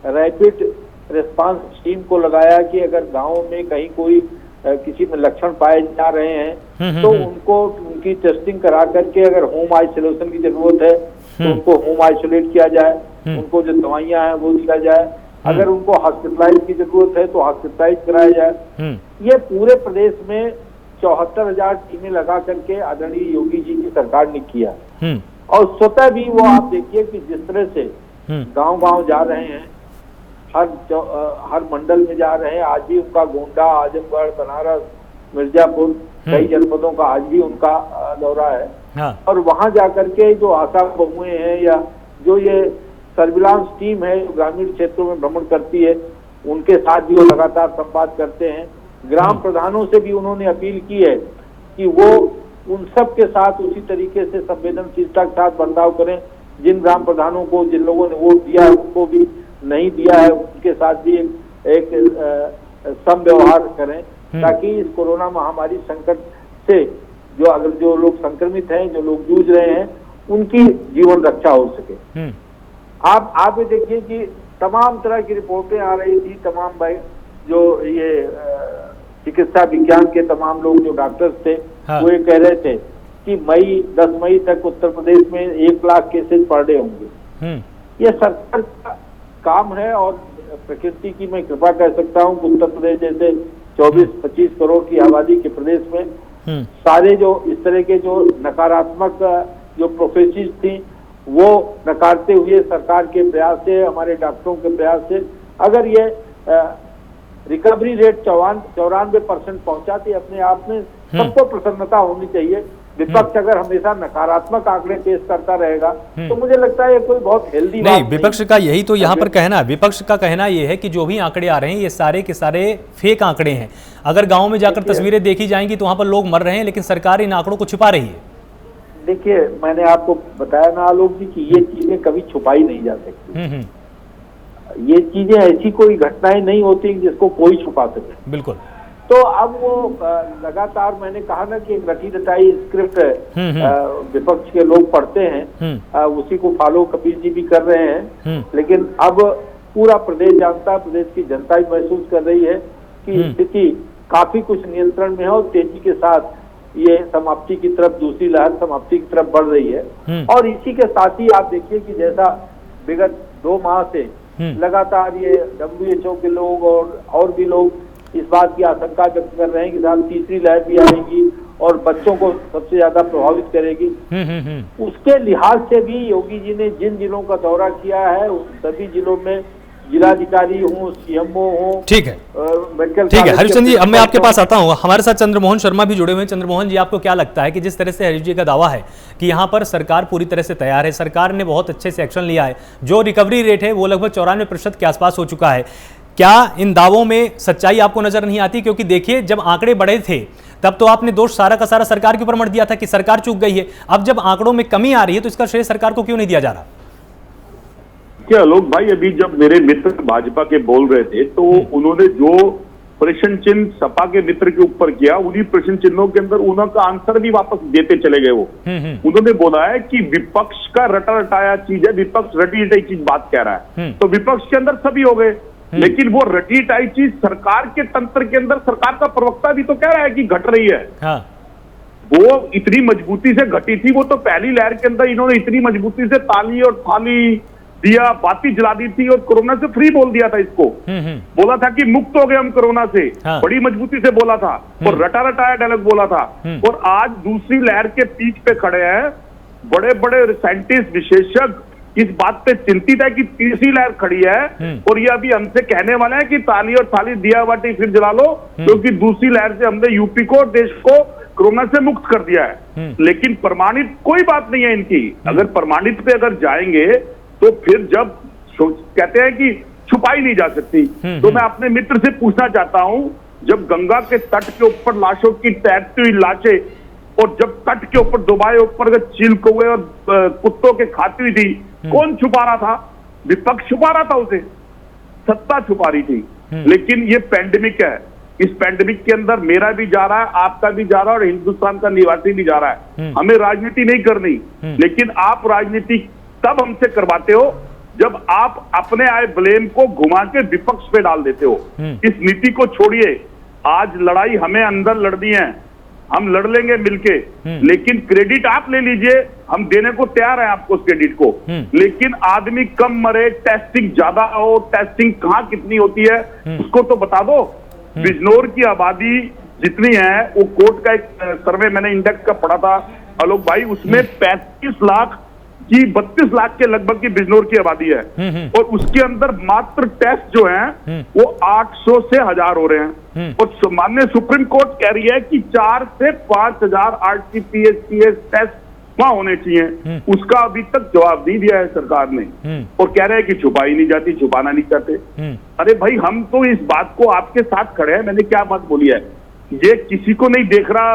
रैपिड रिस्पांस टीम को लगाया कि अगर गांव में कहीं कोई किसी में लक्षण पाए जा रहे हैं तो उनको उनकी टेस्टिंग करा करके अगर होम आइसोलेशन की जरूरत है तो उनको होम आइसोलेट किया जाए, उनको जो दवाइयां हैं वो दिया जाए, अगर उनको हॉस्पिटलाइज की जरूरत है तो हॉस्पिटलाइज कराया जाए। ये पूरे प्रदेश में 74,000 टीमें लगा करके आदरणीय योगी जी की सरकार ने किया। और स्वतः भी वो आप देखिए कि जिस तरह से गांव-गांव जा रहे हैं, हर मंडल में जा रहे हैं। आज भी उनका गोंडा, आजमगढ़, बनारस, मिर्जापुर कई जनपदों का आज भी उनका दौरा है। हाँ। और वहां जाकर के जो आशा बहुएं हैं या जो ये सर्विलांस टीम है जो ग्रामीण क्षेत्रों में भ्रमण करती है, उनके साथ भी वो लगातार संवाद करते हैं। ग्राम प्रधानों से भी उन्होंने अपील की है कि वो उन सब के साथ उसी तरीके से संवेदनशीलता के साथ बर्ताव करें। जिन ग्राम प्रधानों को, जिन लोगों ने वोट दिया है उनको भी नहीं दिया है, उनके साथ भी एक सम व्यवहार करें, ताकि इस कोरोना महामारी संकट से जो लोग संक्रमित हैं, जो लोग जूझ रहे हैं, उनकी जीवन रक्षा हो सके। आप ये देखिए कि तमाम तरह की रिपोर्टें आ रही थी, तमाम भाई जो ये चिकित्सा विज्ञान के तमाम लोग जो डॉक्टर्स थे, हाँ। वो ये कह रहे थे कि 10 मई तक उत्तर प्रदेश में 1 लाख केसेस पर डे होंगे। ये सरकार का काम है और प्रकृति की मैं कृपा कह सकता हूँ कि उत्तर प्रदेश जैसे 24-25 करोड़ की आबादी के प्रदेश में सारे जो इस तरह के जो नकारात्मक जो प्रोफेसिस थी वो नकारते हुए सरकार के प्रयास से, हमारे डॉक्टरों के प्रयास से अगर ये रिकवरी रेट 94% पहुंचाती, अपने आप में सबको प्रसन्नता होनी चाहिए। विपक्ष अगर हमेशा नकारात्मक आंकड़े पेश करता रहेगा तो मुझे लगता है ये कोई बहुत हेल्दी नहीं। विपक्ष का यही तो यहाँ पर कहना है, विपक्ष का कहना ये है कि जो भी आंकड़े आ रहे हैं ये सारे के सारे फेक आंकड़े हैं। अगर गांव में जाकर तस्वीरें देखी जाएंगी तो वहां पर लोग मर रहे हैं, लेकिन सरकार इन आंकड़ों को छुपा रही है। देखिए, मैंने आपको बताया ना आलोक जी कि ये चीजें कभी छुपाई नहीं जा सकती। ये चीजें ऐसी कोई घटनाएं नहीं होती जिसको कोई छुपा सके। बिल्कुल। तो अब वो लगातार मैंने कहा ना कि एक रटी रटाई स्क्रिप्ट विपक्ष के लोग पढ़ते हैं, उसी को फॉलो कपिल जी भी कर रहे हैं। लेकिन अब पूरा प्रदेश जानता है, प्रदेश की जनता भी महसूस कर रही है कि स्थिति काफी कुछ नियंत्रण में है और तेजी के साथ ये समाप्ति की तरफ, दूसरी लहर समाप्ति की तरफ बढ़ रही है। और इसी के साथ ही आप देखिए कि जैसा विगत 2 माह से लगातार ये WHO के लोग और भी लोग इस बात की आशंका व्यक्त कर रहे हैं कि साथ तीसरी लहर भी आएगी और बच्चों को सबसे ज्यादा प्रभावित करेगी। उसके लिहाज से भी योगी जी ने जिन जिलों का दौरा किया है उन सभी जिलों में जिलाधिकारी हो, CMO हो, ठीक है, मेडिकल, ठीक है। हरीश जी, अब मैं आपके पास आता हूँ। हमारे साथ चंद्रमोहन शर्मा भी जुड़े हुए हैं। चंद्रमोहन जी, आपको क्या लगता है कि जिस तरह से हरीश जी का दावा है कि यहाँ पर सरकार पूरी तरह से तैयार है, सरकार ने बहुत अच्छे से एक्शन लिया है, जो रिकवरी रेट है वो लगभग 94% के आसपास हो चुका है, क्या इन दावों में सच्चाई आपको नजर नहीं आती? क्योंकि देखिए, जब आंकड़े बढ़े थे तब तो आपने दोष सारा का सारा सरकार के ऊपर मढ़ दिया था कि सरकार चूक गई है। अब जब आंकड़ों में कमी आ रही है तो इसका श्रेय सरकार को क्यों नहीं दिया जा रहा? क्या लोग भाई, अभी जब मेरे मित्र भाजपा के बोल रहे थे तो उन्होंने जो प्रश्न चिन्ह सपा के मित्र के ऊपर किया, उन्हीं प्रश्न चिन्हों के अंदर उनका आंसर भी वापस देते चले गए। वो उन्होंने बोला है कि विपक्ष का रटा रटाया चीज है, विपक्ष रटी रटाई चीज बात कह रहा है, तो विपक्ष के अंदर सभी हो गए। लेकिन वो रटी रटाई चीज सरकार के तंत्र के अंदर सरकार का प्रवक्ता भी तो कह रहा है कि घट रही है। हाँ। वो इतनी मजबूती से घटी थी, वो तो पहली लहर के अंदर इन्होंने इतनी मजबूती से ताली और थाली दिया, बाती जला दी थी और कोरोना से फ्री बोल दिया था इसको। बोला था कि मुक्त हो गए हम कोरोना से। हाँ। बड़ी मजबूती से बोला था और रटा रटाया डायलॉग बोला था। और आज दूसरी लहर के पीठ पे खड़े हैं बड़े बड़े साइंटिस्ट, विशेषज्ञ इस बात पे चिंतित है कि तीसरी लहर खड़ी है और ये अभी हमसे कहने वाले हैं कि ताली और थाली दिया बाटी फिर जला लो, क्योंकि दूसरी लहर से हमने यूपी को, देश को कोरोना से मुक्त कर दिया है। लेकिन प्रमाणित कोई बात नहीं है इनकी। अगर प्रमाणित पे अगर जाएंगे तो फिर जब कहते हैं कि छुपाई नहीं जा सकती, तो मैं अपने मित्र से पूछना चाहता हूं, जब गंगा के तट के ऊपर लाशों की तैरती हुई लाशें और जब तट के ऊपर दुबाए ऊपर चील कौवे और कुत्तों के खाती हुई थी, कौन छुपा रहा था? विपक्ष छुपा रहा था उसे, सत्ता छुपा रही थी। लेकिन ये पैंडेमिक है, इस पैंडेमिक के अंदर मेरा भी जा रहा है, आपका भी जा रहा है और हिंदुस्तान का निवासी भी जा रहा है। हमें राजनीति नहीं करनी, लेकिन आप राजनीति तब हमसे करवाते हो जब आप अपने आए ब्लेम को घुमा के विपक्ष पे डाल देते हो। इस नीति को छोड़िए। आज लड़ाई हमें अंदर लड़नी है, हम लड़ लेंगे मिलके, लेकिन क्रेडिट आप ले लीजिए, हम देने को तैयार हैं आपको उस क्रेडिट को। लेकिन आदमी कम मरे, टेस्टिंग ज्यादा हो, टेस्टिंग कहाँ कितनी होती है उसको तो बता दो। बिजनौर की आबादी जितनी है, वो कोर्ट का एक सर्वे मैंने इंडेक्स का पढ़ा था आलोक भाई, उसमें 35 लाख की 32 लाख के लगभग की बिजनौर की आबादी है, और उसके अंदर मात्र टेस्ट जो हैं वो 800 से 1000 हो रहे हैं। और माननीय सुप्रीम कोर्ट कह रही है कि 4 से 5000 RT-PCR टेस्ट वहां होने चाहिए। उसका अभी तक जवाब नहीं दिया है सरकार ने, और कह रहे हैं कि छुपाई नहीं जाती, छुपाना नहीं चाहते। अरे भाई, हम तो इस बात को आपके साथ खड़े हैं। मैंने क्या बात बोली है, ये किसी को नहीं देख रहा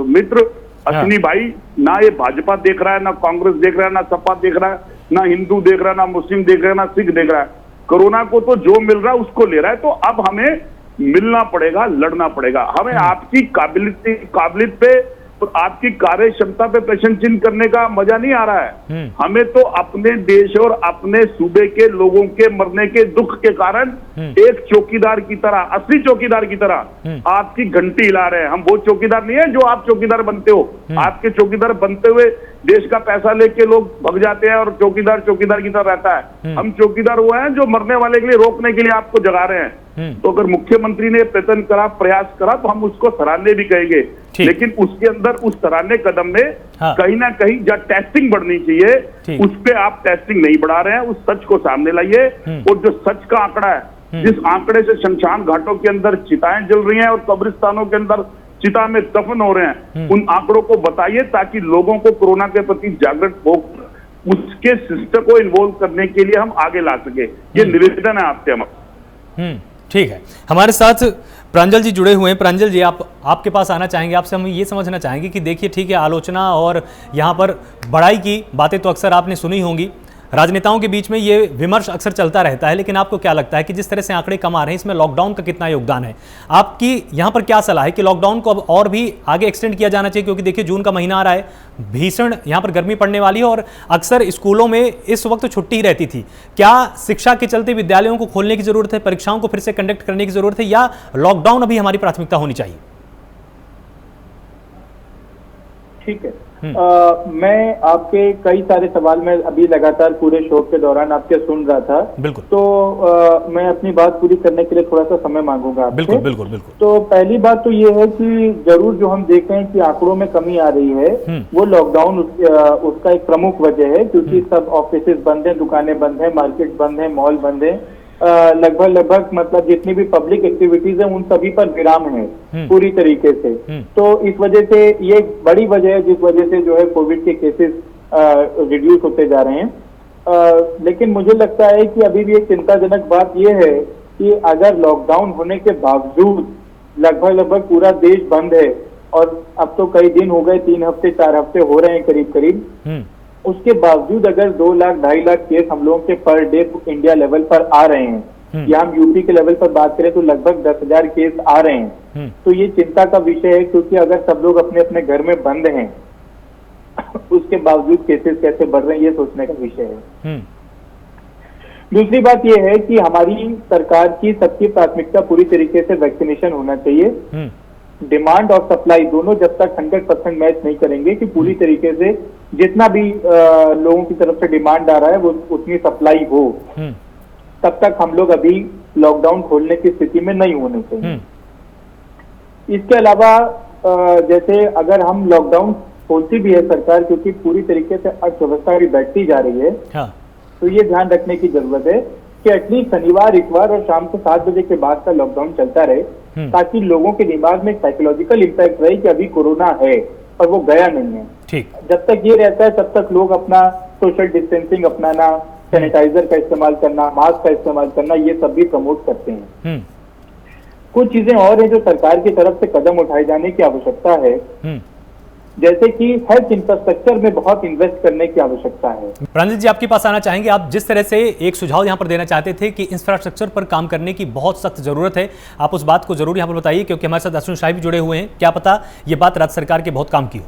मित्र अश्विनी भाई, ना ये भाजपा देख रहा है, ना कांग्रेस देख रहा है, ना सपा देख रहा है, ना हिंदू देख रहा है, ना मुस्लिम देख रहा है, ना सिख देख रहा है। कोरोना को तो जो मिल रहा है उसको ले रहा है। तो अब हमें मिलना पड़ेगा, लड़ना पड़ेगा। हमें आपकी काबिलियत पे और आपकी कार्य क्षमता पे प्रश्न चिन्ह करने का मजा नहीं आ रहा है। हमें तो अपने देश और अपने सूबे के लोगों के मरने के दुख के कारण एक चौकीदार की तरह, असली चौकीदार की तरह आपकी घंटी हिला रहे हैं। हम वो चौकीदार नहीं है जो आप चौकीदार बनते हो। आपके चौकीदार बनते हुए देश का पैसा लेके लोग भग जाते हैं और चौकीदार चौकीदार की तरह रहता है। हम चौकीदार वो हैं जो मरने वाले के लिए, रोकने के लिए आपको जगा रहे हैं। तो अगर मुख्यमंत्री ने प्रयत्न करा, प्रयास करा, तो हम उसको सराहनीय भी कहेंगे, लेकिन उसके अंदर उस सराहनीय कदम में कहीं ना कहीं जहाँ टेस्टिंग बढ़नी चाहिए उस पे आप टेस्टिंग नहीं बढ़ा रहे हैं। उस सच को सामने लाइए, और जो सच का आंकड़ा है, जिस आंकड़े से शमशान घाटों के अंदर चिताएं जल रही हैं और कब्रिस्तानों के अंदर चिता में दफन हो रहे हैं, उन आंकड़ों को बताइए ताकि लोगों को कोरोना के प्रति जागृत हो, उसके सिस्टम को इन्वॉल्व करने के लिए हम आगे ला सके। ये निवेदन है आपसे। हम ठीक है, हमारे साथ प्रांजल जी जुड़े हुए हैं। प्रांजल जी, आपके पास आना चाहेंगे। आपसे हम ये समझना चाहेंगे कि देखिए, ठीक है, आलोचना और यहाँ पर बड़ाई की बातें तो अक्सर आपने सुनी होंगी, राजनेताओं के बीच में ये विमर्श अक्सर चलता रहता है, लेकिन आपको क्या लगता है कि जिस तरह से आंकड़े कम आ रहे हैं, इसमें लॉकडाउन का कितना योगदान है? आपकी यहाँ पर क्या सलाह है कि लॉकडाउन को अब और भी आगे एक्सटेंड किया जाना चाहिए? क्योंकि देखिए, जून का महीना आ रहा है, भीषण यहाँ पर गर्मी पड़ने वाली है और अक्सर स्कूलों में इस वक्त छुट्टी ही रहती थी। क्या शिक्षा के चलते विद्यालयों को खोलने की जरूरत है, परीक्षाओं को फिर से कंडक्ट करने की जरूरत है, या लॉकडाउन अभी हमारी प्राथमिकता होनी चाहिए? ठीक है, मैं आपके कई सारे सवाल में अभी लगातार पूरे शो के दौरान आपके सुन रहा था। बिल्कुल। तो मैं अपनी बात पूरी करने के लिए थोड़ा सा समय मांगूंगा आपसे। बिल्कुल बिल्कुल बिल्कुल। तो पहली बात तो ये है कि जरूर जो हम देख रहे हैं कि आंकड़ों में कमी आ रही है, वो लॉकडाउन उसका एक प्रमुख वजह है, क्योंकि सब ऑफिसेज बंद हैं, दुकानें बंद हैं, मार्केट बंद है, मॉल बंद है, लगभग मतलब जितनी भी पब्लिक एक्टिविटीज है उन सभी पर विराम है पूरी तरीके से। तो इस वजह से ये एक बड़ी वजह है जिस वजह से जो है कोविड के केसेस रिड्यूस होते जा रहे हैं। लेकिन मुझे लगता है कि अभी भी एक चिंताजनक बात ये है कि अगर लॉकडाउन होने के बावजूद लगभग पूरा देश बंद है, और अब तो कई दिन हो गए, 3 हफ्ते 4 हफ्ते हो रहे हैं करीब करीब, उसके बावजूद अगर 2 लाख 2.5 लाख केस हम लोगों के पर डे इंडिया लेवल पर आ रहे हैं, या हम यूपी के लेवल पर बात करें तो लगभग 10,000 केस आ रहे हैं, तो ये चिंता का विषय है। क्योंकि अगर सब लोग अपने अपने घर में बंद हैं, उसके बावजूद केसेस कैसे बढ़ रहे हैं, ये सोचने का विषय है। दूसरी बात यह है कि हमारी सरकार की सबकी प्राथमिकता पूरी तरीके से वैक्सीनेशन होना चाहिए। डिमांड और सप्लाई दोनों जब तक 100% मैच नहीं करेंगे कि पूरी तरीके से जितना भी लोगों की तरफ से डिमांड आ रहा है वो उतनी सप्लाई हो, तब तक हम लोग अभी लॉकडाउन खोलने की स्थिति में नहीं होने चाहिए। इसके अलावा जैसे अगर हम लॉकडाउन खोलती भी है सरकार, क्योंकि पूरी तरीके से अर्थव्यवस्था भी बैठती जा रही है, तो ये ध्यान रखने की जरूरत है कि एटलीस्ट शनिवार, इतवार और शाम को 7 बजे के बाद का लॉकडाउन चलता रहे, ताकि लोगों के दिमाग में साइकोलॉजिकल इम्पैक्ट रहे कि अभी कोरोना है और वो गया नहीं है। ठीक, जब तक ये रहता है तब तक लोग अपना सोशल डिस्टेंसिंग अपनाना, सैनिटाइजर का इस्तेमाल करना, मास्क का इस्तेमाल करना, ये सब भी प्रमोट करते हैं। कुछ चीजें और है जो सरकार की तरफ से कदम उठाए जाने की आवश्यकता है, जैसे कि हेल्थ इंफ्रास्ट्रक्चर में बहुत इन्वेस्ट करने की आवश्यकता है। प्रांजल जी, आपके पास आना चाहेंगे। आप जिस तरह से एक सुझाव यहाँ पर देना चाहते थे कि इंफ्रास्ट्रक्चर पर काम करने की बहुत सख्त जरूरत है, आप उस बात को जरूर यहाँ पर बताइए, क्योंकि हमारे साथ अश्विन शाह भी जुड़े हुए हैं। क्या पता ये बात राज्य सरकार के बहुत काम की हो।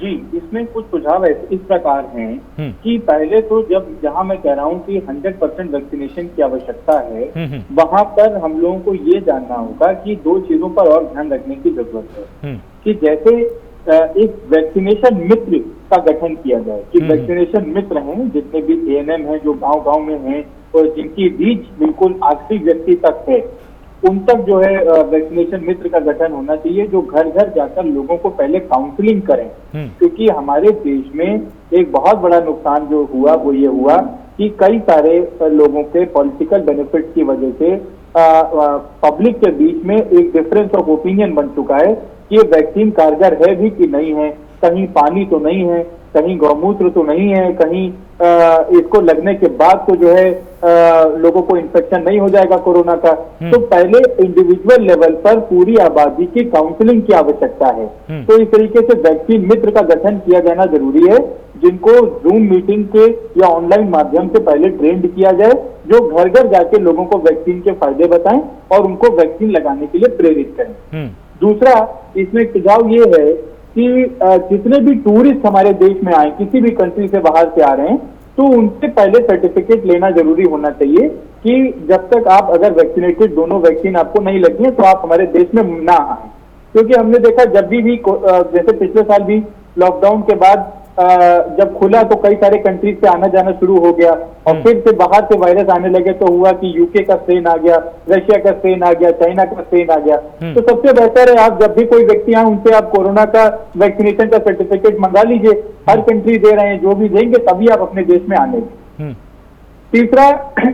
जी, इसमें कुछ सुझाव इस प्रकार हैं कि पहले तो जहां मैं कह रहा हूं कि 100% वैक्सीनेशन की आवश्यकता है, वहां पर हम लोगों को ये जानना होगा कि दो चीजों पर और ध्यान रखने की जरूरत है कि जैसे एक वैक्सीनेशन मित्र का गठन किया जाए कि वैक्सीनेशन मित्र हैं, जितने भी ANM हैं जो गांव-गांव में हैं और जिनकी रीच बिल्कुल आखिरी व्यक्ति तक है, उन तक जो है वैक्सीनेशन मित्र का गठन होना चाहिए, जो घर घर जाकर लोगों को पहले काउंसलिंग करें। क्योंकि हमारे देश में एक बहुत बड़ा नुकसान जो हुआ वो ये हुआ कि कई सारे लोगों के पॉलिटिकल बेनिफिट की वजह से पब्लिक के बीच में एक डिफरेंस ऑफ ओपिनियन बन चुका है कि ये वैक्सीन कारगर है भी कि नहीं है, कहीं पानी तो नहीं है, कहीं गौमूत्र तो नहीं है, कहीं इसको लगने के बाद तो जो है लोगों को इन्फेक्शन नहीं हो जाएगा कोरोना का। तो पहले इंडिविजुअल लेवल पर पूरी आबादी की काउंसलिंग की आवश्यकता है। तो इस तरीके से वैक्सीन मित्र का गठन किया जाना जरूरी है, जिनको जूम मीटिंग के या ऑनलाइन माध्यम से पहले ट्रेंड किया जाए, जो घर घर जाके लोगों को वैक्सीन के फायदे बताएं और उनको वैक्सीन लगाने के लिए प्रेरित करें। दूसरा, इसमें सुझाव ये है कि जितने भी टूरिस्ट हमारे देश में आए, किसी भी कंट्री से बाहर से आ रहे हैं, तो उनसे पहले सर्टिफिकेट लेना जरूरी होना चाहिए कि जब तक आप अगर वैक्सीनेटेड दोनों वैक्सीन आपको नहीं लगी है तो आप हमारे देश में ना आए। क्योंकि हमने देखा जब भी जैसे पिछले साल भी लॉकडाउन के बाद जब खुला तो कई सारे कंट्रीज से आना जाना शुरू हो गया और फिर से बाहर से वायरस आने लगे तो हुआ कि यूके का स्ट्रेन आ गया, रशिया का स्ट्रेन आ गया, चाइना का स्ट्रेन आ गया। तो सबसे बेहतर है आप जब भी कोई व्यक्ति आए उनसे आप कोरोना का वैक्सीनेशन का सर्टिफिकेट मंगा लीजिए। हर कंट्री दे रहे हैं, जो भी देंगे तभी आप अपने देश में आने। तीसरा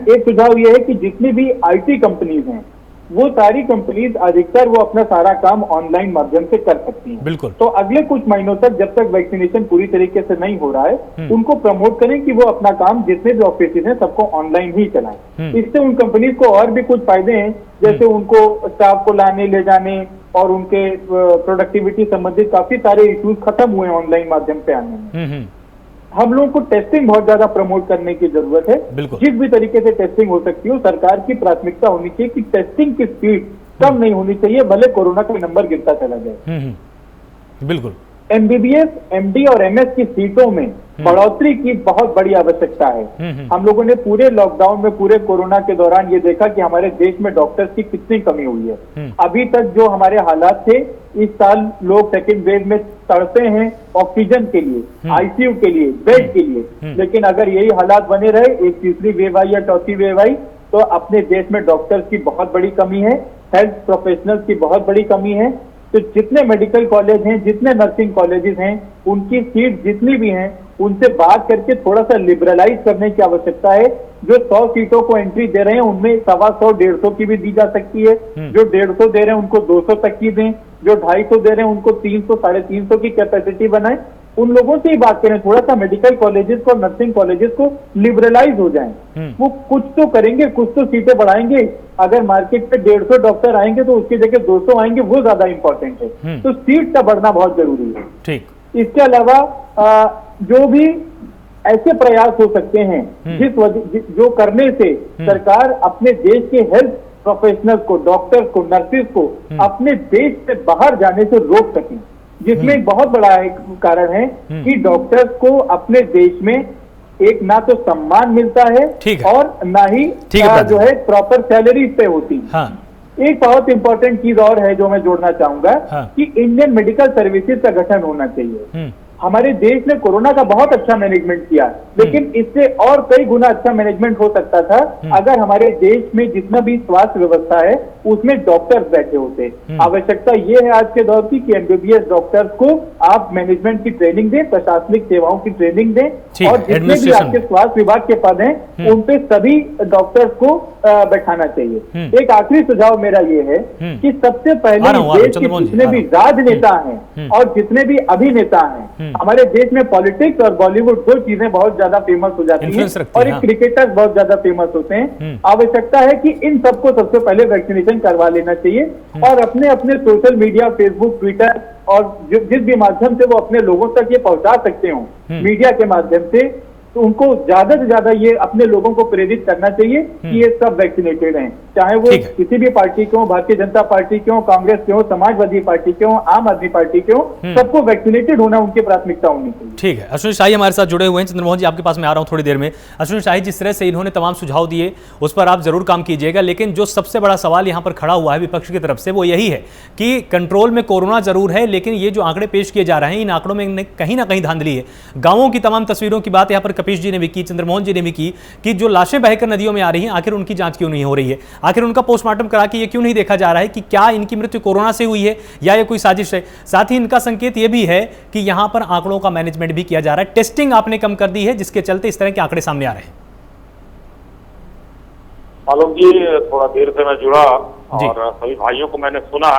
एक सुझाव यह है कि जितनी भी IT कंपनीज हैं वो सारी कंपनीज अधिकतर वो अपना सारा काम ऑनलाइन माध्यम से कर सकती हैं। बिल्कुल। तो अगले कुछ महीनों तक जब तक वैक्सीनेशन पूरी तरीके से नहीं हो रहा है, उनको प्रमोट करें कि वो अपना काम जितने भी ऑफिस हैं सबको ऑनलाइन ही चलाएं। इससे उन कंपनीज को और भी कुछ फायदे हैं, जैसे उनको स्टाफ को लाने ले जाने और उनके प्रोडक्टिविटी संबंधित काफी सारे इश्यूज खत्म हुए ऑनलाइन माध्यम से आने में। हम लोगों को टेस्टिंग बहुत ज्यादा प्रमोट करने की जरूरत है। जिस भी तरीके से टेस्टिंग हो सकती है सरकार की प्राथमिकता होनी चाहिए कि टेस्टिंग की स्पीड कम नहीं होनी चाहिए, भले कोरोना का नंबर गिरता चला जाए। बिल्कुल। MBBS, MD और MS की सीटों में बढ़ोतरी की बहुत बड़ी आवश्यकता है। हम लोगों ने पूरे लॉकडाउन में, पूरे कोरोना के दौरान ये देखा कि हमारे देश में डॉक्टर्स की कितनी कमी हुई है। अभी तक जो हमारे हालात थे, इस साल लोग सेकेंड वेव में तड़पे हैं ऑक्सीजन के लिए, ICU के लिए, बेड के लिए। लेकिन अगर यही हालात बने रहे, एक तीसरी वेव आई या चौथी वेव आई, तो अपने देश में डॉक्टर्स की बहुत बड़ी कमी है, हेल्थ प्रोफेशनल्स की बहुत बड़ी कमी है। तो जितने मेडिकल कॉलेज हैं, जितने नर्सिंग कॉलेजेस हैं, उनकी सीट जितनी भी हैं, उनसे बात करके थोड़ा सा लिबरलाइज करने की आवश्यकता है। जो 100 सीटों को एंट्री दे रहे हैं उनमें 125, 150 की भी दी जा सकती है। जो 150 दे रहे हैं उनको 200 तक की दें, जो 250 दे रहे हैं उनको 300, 350 की कैपेसिटी बनाएं। उन लोगों से ही बात करें, थोड़ा सा मेडिकल कॉलेजेस को, नर्सिंग कॉलेजेस को लिबरलाइज हो जाएं। वो कुछ तो करेंगे, कुछ तो सीटें बढ़ाएंगे। अगर मार्केट पे 150 डॉक्टर आएंगे तो उसकी जगह 200 आएंगे, वो ज्यादा इंपॉर्टेंट है। तो सीट का बढ़ना बहुत जरूरी है। ठीक। इसके अलावा जो भी ऐसे प्रयास हो सकते हैं जो करने से सरकार अपने देश के हेल्थ प्रोफेशनल्स को, डॉक्टर्स को, नर्सिस को अपने देश से बाहर जाने से रोक सकें, जिसमें एक बहुत बड़ा एक कारण है कि डॉक्टर्स को अपने देश में एक ना तो सम्मान मिलता है और ना ही जो है प्रॉपर सैलरी पे होती है। एक बहुत इंपॉर्टेंट चीज और है जो मैं जोड़ना चाहूंगा कि इंडियन मेडिकल सर्विसेज का गठन होना चाहिए। हमारे देश ने कोरोना का बहुत अच्छा मैनेजमेंट किया, लेकिन इससे और कई गुना अच्छा मैनेजमेंट हो सकता था अगर हमारे देश में जितना भी स्वास्थ्य व्यवस्था है उसमें डॉक्टर्स बैठे होते। आवश्यकता ये है आज के दौर की कि MBBS डॉक्टर्स को आप मैनेजमेंट की ट्रेनिंग दें, प्रशासनिक सेवाओं की ट्रेनिंग दें और जितने भी आपके स्वास्थ्य विभाग के पद हैं उन पे सभी डॉक्टर्स को बैठाना चाहिए। एक आखिरी सुझाव मेरा ये है कि सबसे पहले देश के जितने भी राजनेता हैं और जितने भी अभिनेता हैं, हमारे देश में पॉलिटिक्स और बॉलीवुड दो चीजें बहुत ज्यादा फेमस हो जाती हैं और एक क्रिकेटर्स बहुत ज्यादा फेमस होते हैं। आवश्यकता है कि इन सबको सबसे पहले वैक्सीनेशन करवा लेना चाहिए और अपने अपने सोशल मीडिया, फेसबुक, ट्विटर और जिस भी माध्यम से वो अपने लोगों तक ये पहुंचा सकते हो, मीडिया के माध्यम से तो उनको ज्यादा से ज्यादा ये अपने लोगों को प्रेरित करना चाहिए कि ये सब वैक्सीनेटेड हैं, चाहे वो किसी भी पार्टी के हो, भारतीय जनता पार्टी के हो, कांग्रेस के हो, समाजवादी पार्टी के हो, आम आदमी पार्टी के हो, सबको वैक्सीनेटेड होना उनकी प्राथमिकता होनी चाहिए। ठीक है, अश्विनी शाही हमारे साथ जुड़े हुए हैं। चंद्रमोहन जी, आपके पास मैं आ रहा हूं थोड़ी देर में। अश्विनी शाही, जिस तरह से इन्होंने तमाम सुझाव दिए उस पर आप जरूर काम कीजिएगा, लेकिन जो सबसे बड़ा सवाल यहां पर खड़ा हुआ है विपक्ष की तरफ से वो यही है कि कंट्रोल में कोरोना जरूर है, लेकिन ये जो आंकड़े पेश किए जा रहे हैं इन आंकड़ों में कहीं ना कहीं धांधली है। गांवों की तमाम तस्वीरों की बात यहां पर कपीश जी ने भी की, चंद्रमोहन जी ने भी की कि जो लाशें बहकर नदियों में आ रही हैं, आखिर उनकी जांच क्यों नहीं हो रही है, आखिर उनका पोस्टमार्टम करा के ये क्यों नहीं देखा जा रहा है कि क्या इनकी मृत्यु कोरोना से हुई है या ये कोई साजिश है। साथ ही इनका संकेत ये भी है कि यहां पर आंकड़ों का मैनेजमेंट भी किया जा रहा है, टेस्टिंग आपने कम कर दी है, जिसके चलते इस तरह के आंकड़े सामने आ रहे हैं। आलोक जी, थोड़ा देर से मैं जुड़ा और सभी भाइयों को मैंने सुना।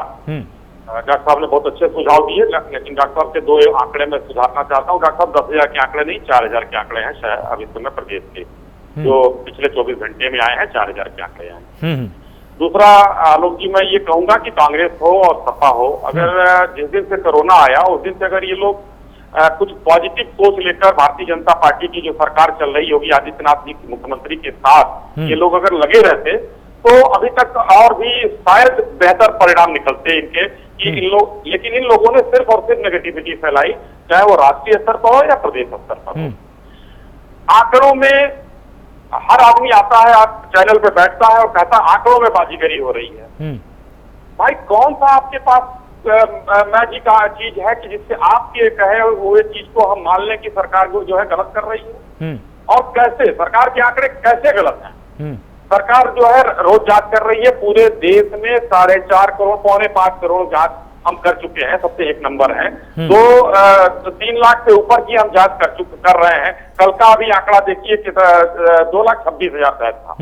डॉक्टर साहब ने बहुत अच्छे सुझाव दिए, लेकिन डॉक्टर साहब के 2 आंकड़े मैं सुधारना चाहता हूँ। डॉक्टर साहब 10,000 के आंकड़े नहीं, 4,000 के आंकड़े हैं शायद अभी इस समय प्रदेश के, जो पिछले 24 घंटे में आए हैं, 4,000 के आंकड़े हैं। दूसरा आलोक जी, मैं ये कहूंगा कि कांग्रेस हो और सपा हो, अगर जिस दिन से कोरोना आया उस दिन से अगर ये लोग कुछ पॉजिटिव सोच लेकर भारतीय जनता पार्टी की जो सरकार चल रही योगी आदित्यनाथ जी मुख्यमंत्री के साथ ये लोग अगर लगे रहते तो अभी तक और भी शायद बेहतर परिणाम निकलते इनके कि लेकिन इन लोगों ने सिर्फ और सिर्फ नेगेटिविटी फैलाई, चाहे वो राष्ट्रीय स्तर पर हो या प्रदेश स्तर पर हो। आंकड़ों में हर आदमी आता है, आप चैनल पे बैठता है और कहता है आंकड़ों में बाजीगरी हो रही है। भाई, कौन सा आपके पास मैजिक चीज है कि जिससे आपके कहे हुए चीज को हम मान लें कि सरकार जो है गलत कर रही है? और कैसे सरकार के आंकड़े कैसे गलत हैं? सरकार जो है रोज जांच कर रही है, पूरे देश में 4.5 करोड़ 4.5 करोड़ जांच हम कर चुके हैं, सबसे एक नंबर है। 3 लाख से ऊपर की हम जांच कर रहे हैं। कल का अभी आंकड़ा देखिए कि 2,26,000 था।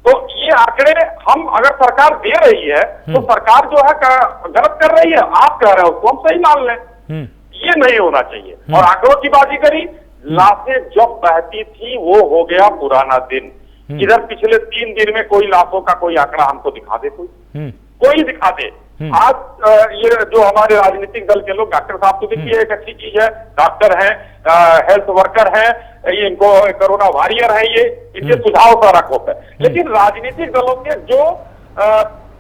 तो ये आंकड़े हम अगर सरकार दे रही है तो सरकार जो है गलत कर रही है, आप कह रहे हो उसको हम सही मान लें। ये नहीं होना चाहिए। और आंकड़ों की बाजीगरी, लाशें जब बहती थी वो हो गया पुराना दिन। इधर पिछले 3 दिन में कोई लाशों का कोई आंकड़ा हमको दिखा दे, कोई दिखा दे। आज ये जो हमारे राजनीतिक दल के लोग, डॉक्टर साहब तो देखिए एक अच्छी चीज है, डॉक्टर हैं, हेल्थ वर्कर हैं, ये इनको कोरोना वॉरियर है, ये इनके सुझाव का रखोप है। लेकिन राजनीतिक दलों के जो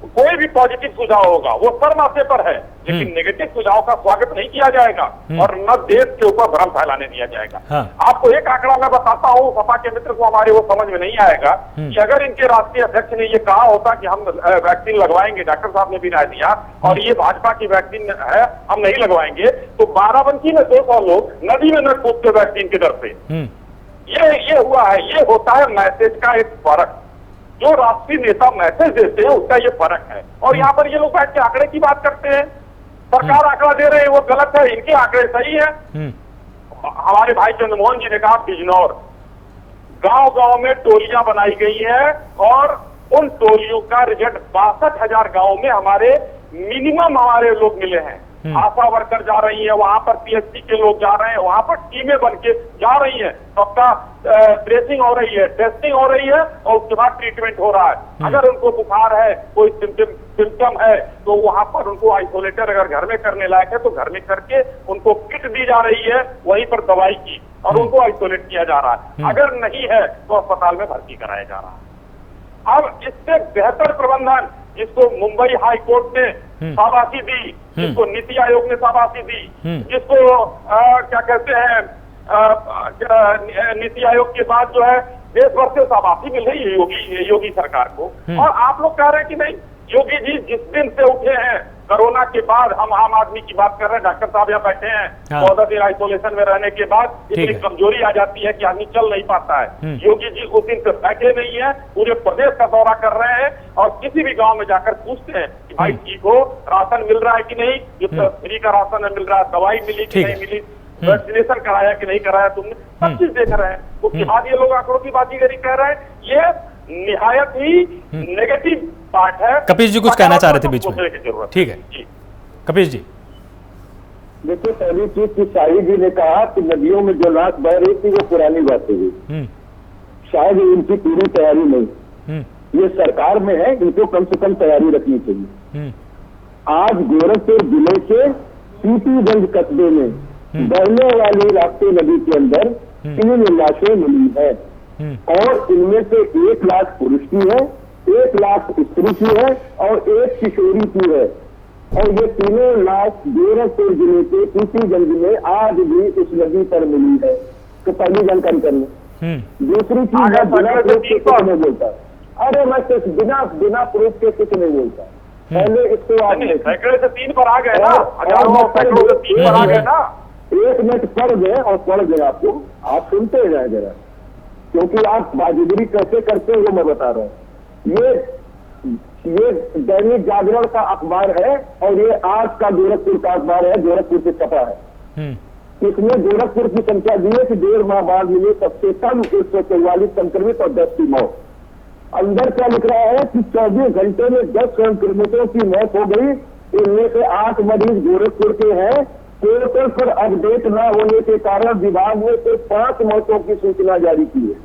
कोई भी पॉजिटिव सुझाव होगा वो सरमासे पर है, लेकिन नेगेटिव सुझाव का स्वागत नहीं किया जाएगा और न देश के ऊपर भ्रम फैलाने दिया जाएगा। आपको एक आंकड़ा मैं बताता हूँ, सपा के मित्र को हमारे वो समझ में नहीं आएगा कि अगर इनके राष्ट्रीय अध्यक्ष ने ये कहा होता कि हम वैक्सीन लगवाएंगे, डॉक्टर साहब ने भी राय दिया, और ये भाजपा की वैक्सीन है हम नहीं लगवाएंगे, तो बाराबंकी में 200 लोग नदी में न कूदते वैक्सीन के डर से। ये हुआ है। ये होता है मैसेज का एक फर्क, जो राष्ट्रीय नेता मैसेज देते हैं उसका ये फर्क है। और यहाँ पर ये लोग बैठ के आंकड़े की बात करते हैं, सरकार आंकड़ा दे रहे हैं वो गलत है, इनके आंकड़े सही है। हमारे भाई चंद्रमोहन जी ने कहा बिजनौर गांव-गांव में टोलियां बनाई गई है और उन टोलियों का रिजल्ट 62,000 गाँव में हमारे मिनिमम हमारे लोग मिले हैं। आशा वर्कर जा रही है वहां पर, पीएचसी के लोग जा रहे हैं वहां पर, टीमें बन के जा रही है, सबका ट्रेसिंग हो रही है, टेस्टिंग हो रही है और उसके बाद ट्रीटमेंट हो रहा है। अगर उनको बुखार है, कोई सिम्टम है, तो वहां पर उनको आइसोलेटर अगर घर में करने लायक है तो घर में करके उनको किट दी जा रही है, वहीं पर दवाई की, और उनको आइसोलेट किया जा रहा है। अगर नहीं है तो अस्पताल में भर्ती कराया जा रहा है। अब इससे बेहतर प्रबंधन, जिसको मुंबई हाई कोर्ट ने शाबाशी दी, जिसको नीति आयोग ने शाबाशी दी, जिसको क्या कहते हैं नीति आयोग के बाद जो है देश भर से शाबाशी मिल रही है योगी सरकार को। और आप लोग कह रहे हैं कि नहीं, योगी जी जिस दिन से उठे हैं कोरोना के बाद, हम आम आदमी की बात कर रहे हैं, डॉक्टर साहब यहाँ बैठे हैं, 14 दिन आइसोलेशन में रहने के बाद इतनी कमजोरी आ जाती है कि आदमी चल नहीं पाता है। योगी जी उस दिन से बैठे नहीं है, पूरे प्रदेश का दौरा कर रहे हैं और किसी भी गांव में जाकर पूछते हैं कि भाई ठीक हो, राशन मिल रहा है कि नहीं, जो फ्री का राशन मिल रहा है, दवाई मिली कि नहीं मिली, वैक्सीनेशन कराया कि नहीं कराया तुमने, सब चीज देख रहे हैं। उसके बाद ये लोग आंकड़ों की बाजीगरी कह रहे हैं, ये निहायत ही नेगेटिव पार्ट है। कपीश जी कुछ कहना चाह रहे थे बीच में, ठीक है कपीश जी। देखिए, पहली चीज की शाही जी ने कहा कि नदियों में जो लाश बह रही थी वो पुरानी बातें हुई, शायद इनकी पूरी तैयारी नहीं, ये सरकार में है, इनको कम से कम तैयारी रखनी चाहिए। आज गोरखपुर जिले के सीटीगंज कस्बे में बहने वाली राप्ती नदी के अंदर 3 लाशें मिली है और इनमें से 1 लाश पुरुष की है, 1 लाश स्त्री की है और 1 किशोरी की है। और ये तीनों लाश गोरखपुर जिले के पीपीगंज में आज भी उस नदी पर मिली है। तो पहली जानकारी कर लो। दूसरी चीज है, बिना प्रूफ के कुछ नहीं बोलता। अरे मैं बिना प्रूफ के कुछ नहीं बोलता। पहले इसको आप सैकड़े से 3 पर आ गए ना, सैकड़ों से 3 पर आ गए ना। 1 मिनट पढ़ गए और पढ़ गए आपको, आप सुनते जाए जरा, क्योंकि आप बाजीगरी कैसे करते हो मैं बता रहा हूँ। ये दैनिक जागरण का अखबार है और ये आज का गोरखपुर का अखबार है, गोरखपुर से छपा है। इसमें गोरखपुर की संख्या दी है कि 1.5 माह बाद मिले सबसे कम 144 संक्रमित और 10 की मौत। अंदर क्या लिख रहा है कि 24 घंटे में 10 संक्रमितों की मौत हो गई, इनमें से 8 मरीज गोरखपुर के हैं। पोर्टल पर अपडेट न होने के कारण विभाग ने सिर्फ 5 मौतों की सूचना जारी की है।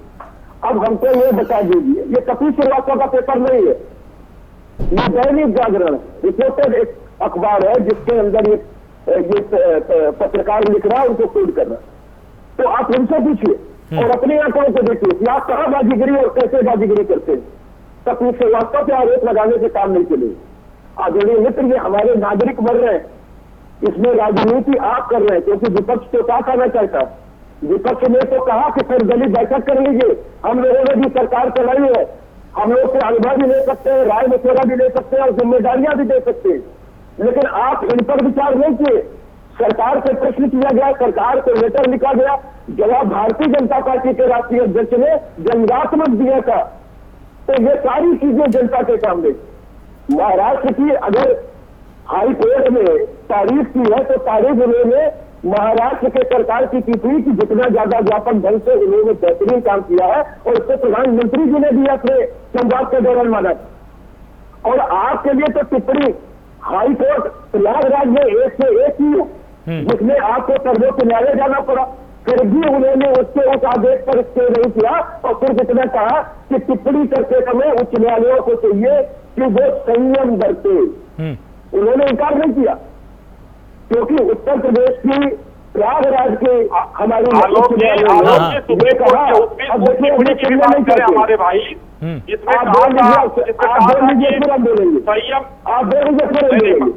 अब हमको ये बता दीजिए, ये कपिल श्रीवास्तव का पेपर नहीं है, ये दैनिक जागरण रिपोर्टेड एक अखबार है जिसके अंदर ये पत्रकार लिख रहा है, उनको कोड कर रहा है। तो आप उनसे पूछिए और अपने आंकड़ों को देखिए कि आप कहां बाजीगरी और कैसे बाजीगरी करते हैं। कपिल श्रीवास्तव पे आरोप लगाने से काम नहीं चलेगा। आदरणीय मित्र, ये हमारे नागरिक मर रहे हैं, इसमें राजनीति आप कर रहे हैं, क्योंकि विपक्ष तो क्या करना चाहता है। विपक्ष ने तो कहा कि फिर दलित बैठक कर लीजिए, हम लोगों ने भी सरकार चलाई है, हम लोग से अनुभव भी ले सकते हैं, राय मशवरा भी ले सकते हैं और जिम्मेदारियां भी दे सकते हैं, लेकिन आप इन पर विचार नहीं किए। सरकार से प्रश्न किया गया, सरकार को लेटर लिखा गया, जवाब भारतीय जनता पार्टी के राष्ट्रीय अध्यक्ष ने व्यंग्यात्मक दिया था। तो ये सारी चीजें जनता के सामने। महाराष्ट्र की अगर हाई कोर्ट में तारीफ की है तो तारीफ उन्होंने महाराष्ट्र के सरकार की थी कि जितना ज्यादा व्यापक ढंग से उन्होंने बेहतरीन काम किया है और उससे प्रधानमंत्री जी ने भी अपने संवाद के दौरान माना। और आपके लिए तो टिप्पणी हाई कोर्ट प्रयागराज में 1 से 1 की, जिसमें आपको सर्वोच्च न्यायालय जाना पड़ा, फिर भी उन्होंने उसके उस आदेश पर स्टे नहीं किया और सिर्फ इतना कहा कि टिप्पणी करते समय उच्च न्यायालयों को चाहिए कि वो संयम बरते। उन्होंने इनकार नहीं किया, क्योंकि उत्तर प्रदेश की प्रयागराज के हमारे हमारे भाई इसमें आप बोल लीजिए फिर हम बोलेंगे। संयम आप बोल लीजिए फिर बोलेंगे।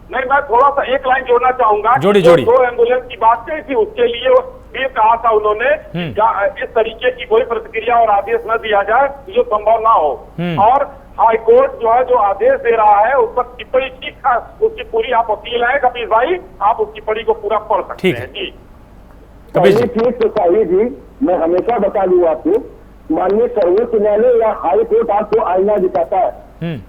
नहीं, मैं थोड़ा सा एक लाइन जोड़ना चाहूंगा। जोड़ी 2 एम्बुलेंस की बात कही थी, उसके लिए भी कहा था उन्होंने इस तरीके की कोई प्रतिक्रिया और आदेश न दिया जाए जो संभव ना हो। और हाईकोर्ट जो है जो आदेश दे रहा है उस पर टिप्पणी ठीक था, उसकी पूरी आप वकील हैं कपिल भाई, आप उस टिप्पणी को पूरा पढ़ सकते हैं जी। ठीक तो साहिल जी, मैं हमेशा बता दूं आपको, माननीय सर्वोच्च न्यायालय या हाई कोर्ट आपको आईना दिखाता है।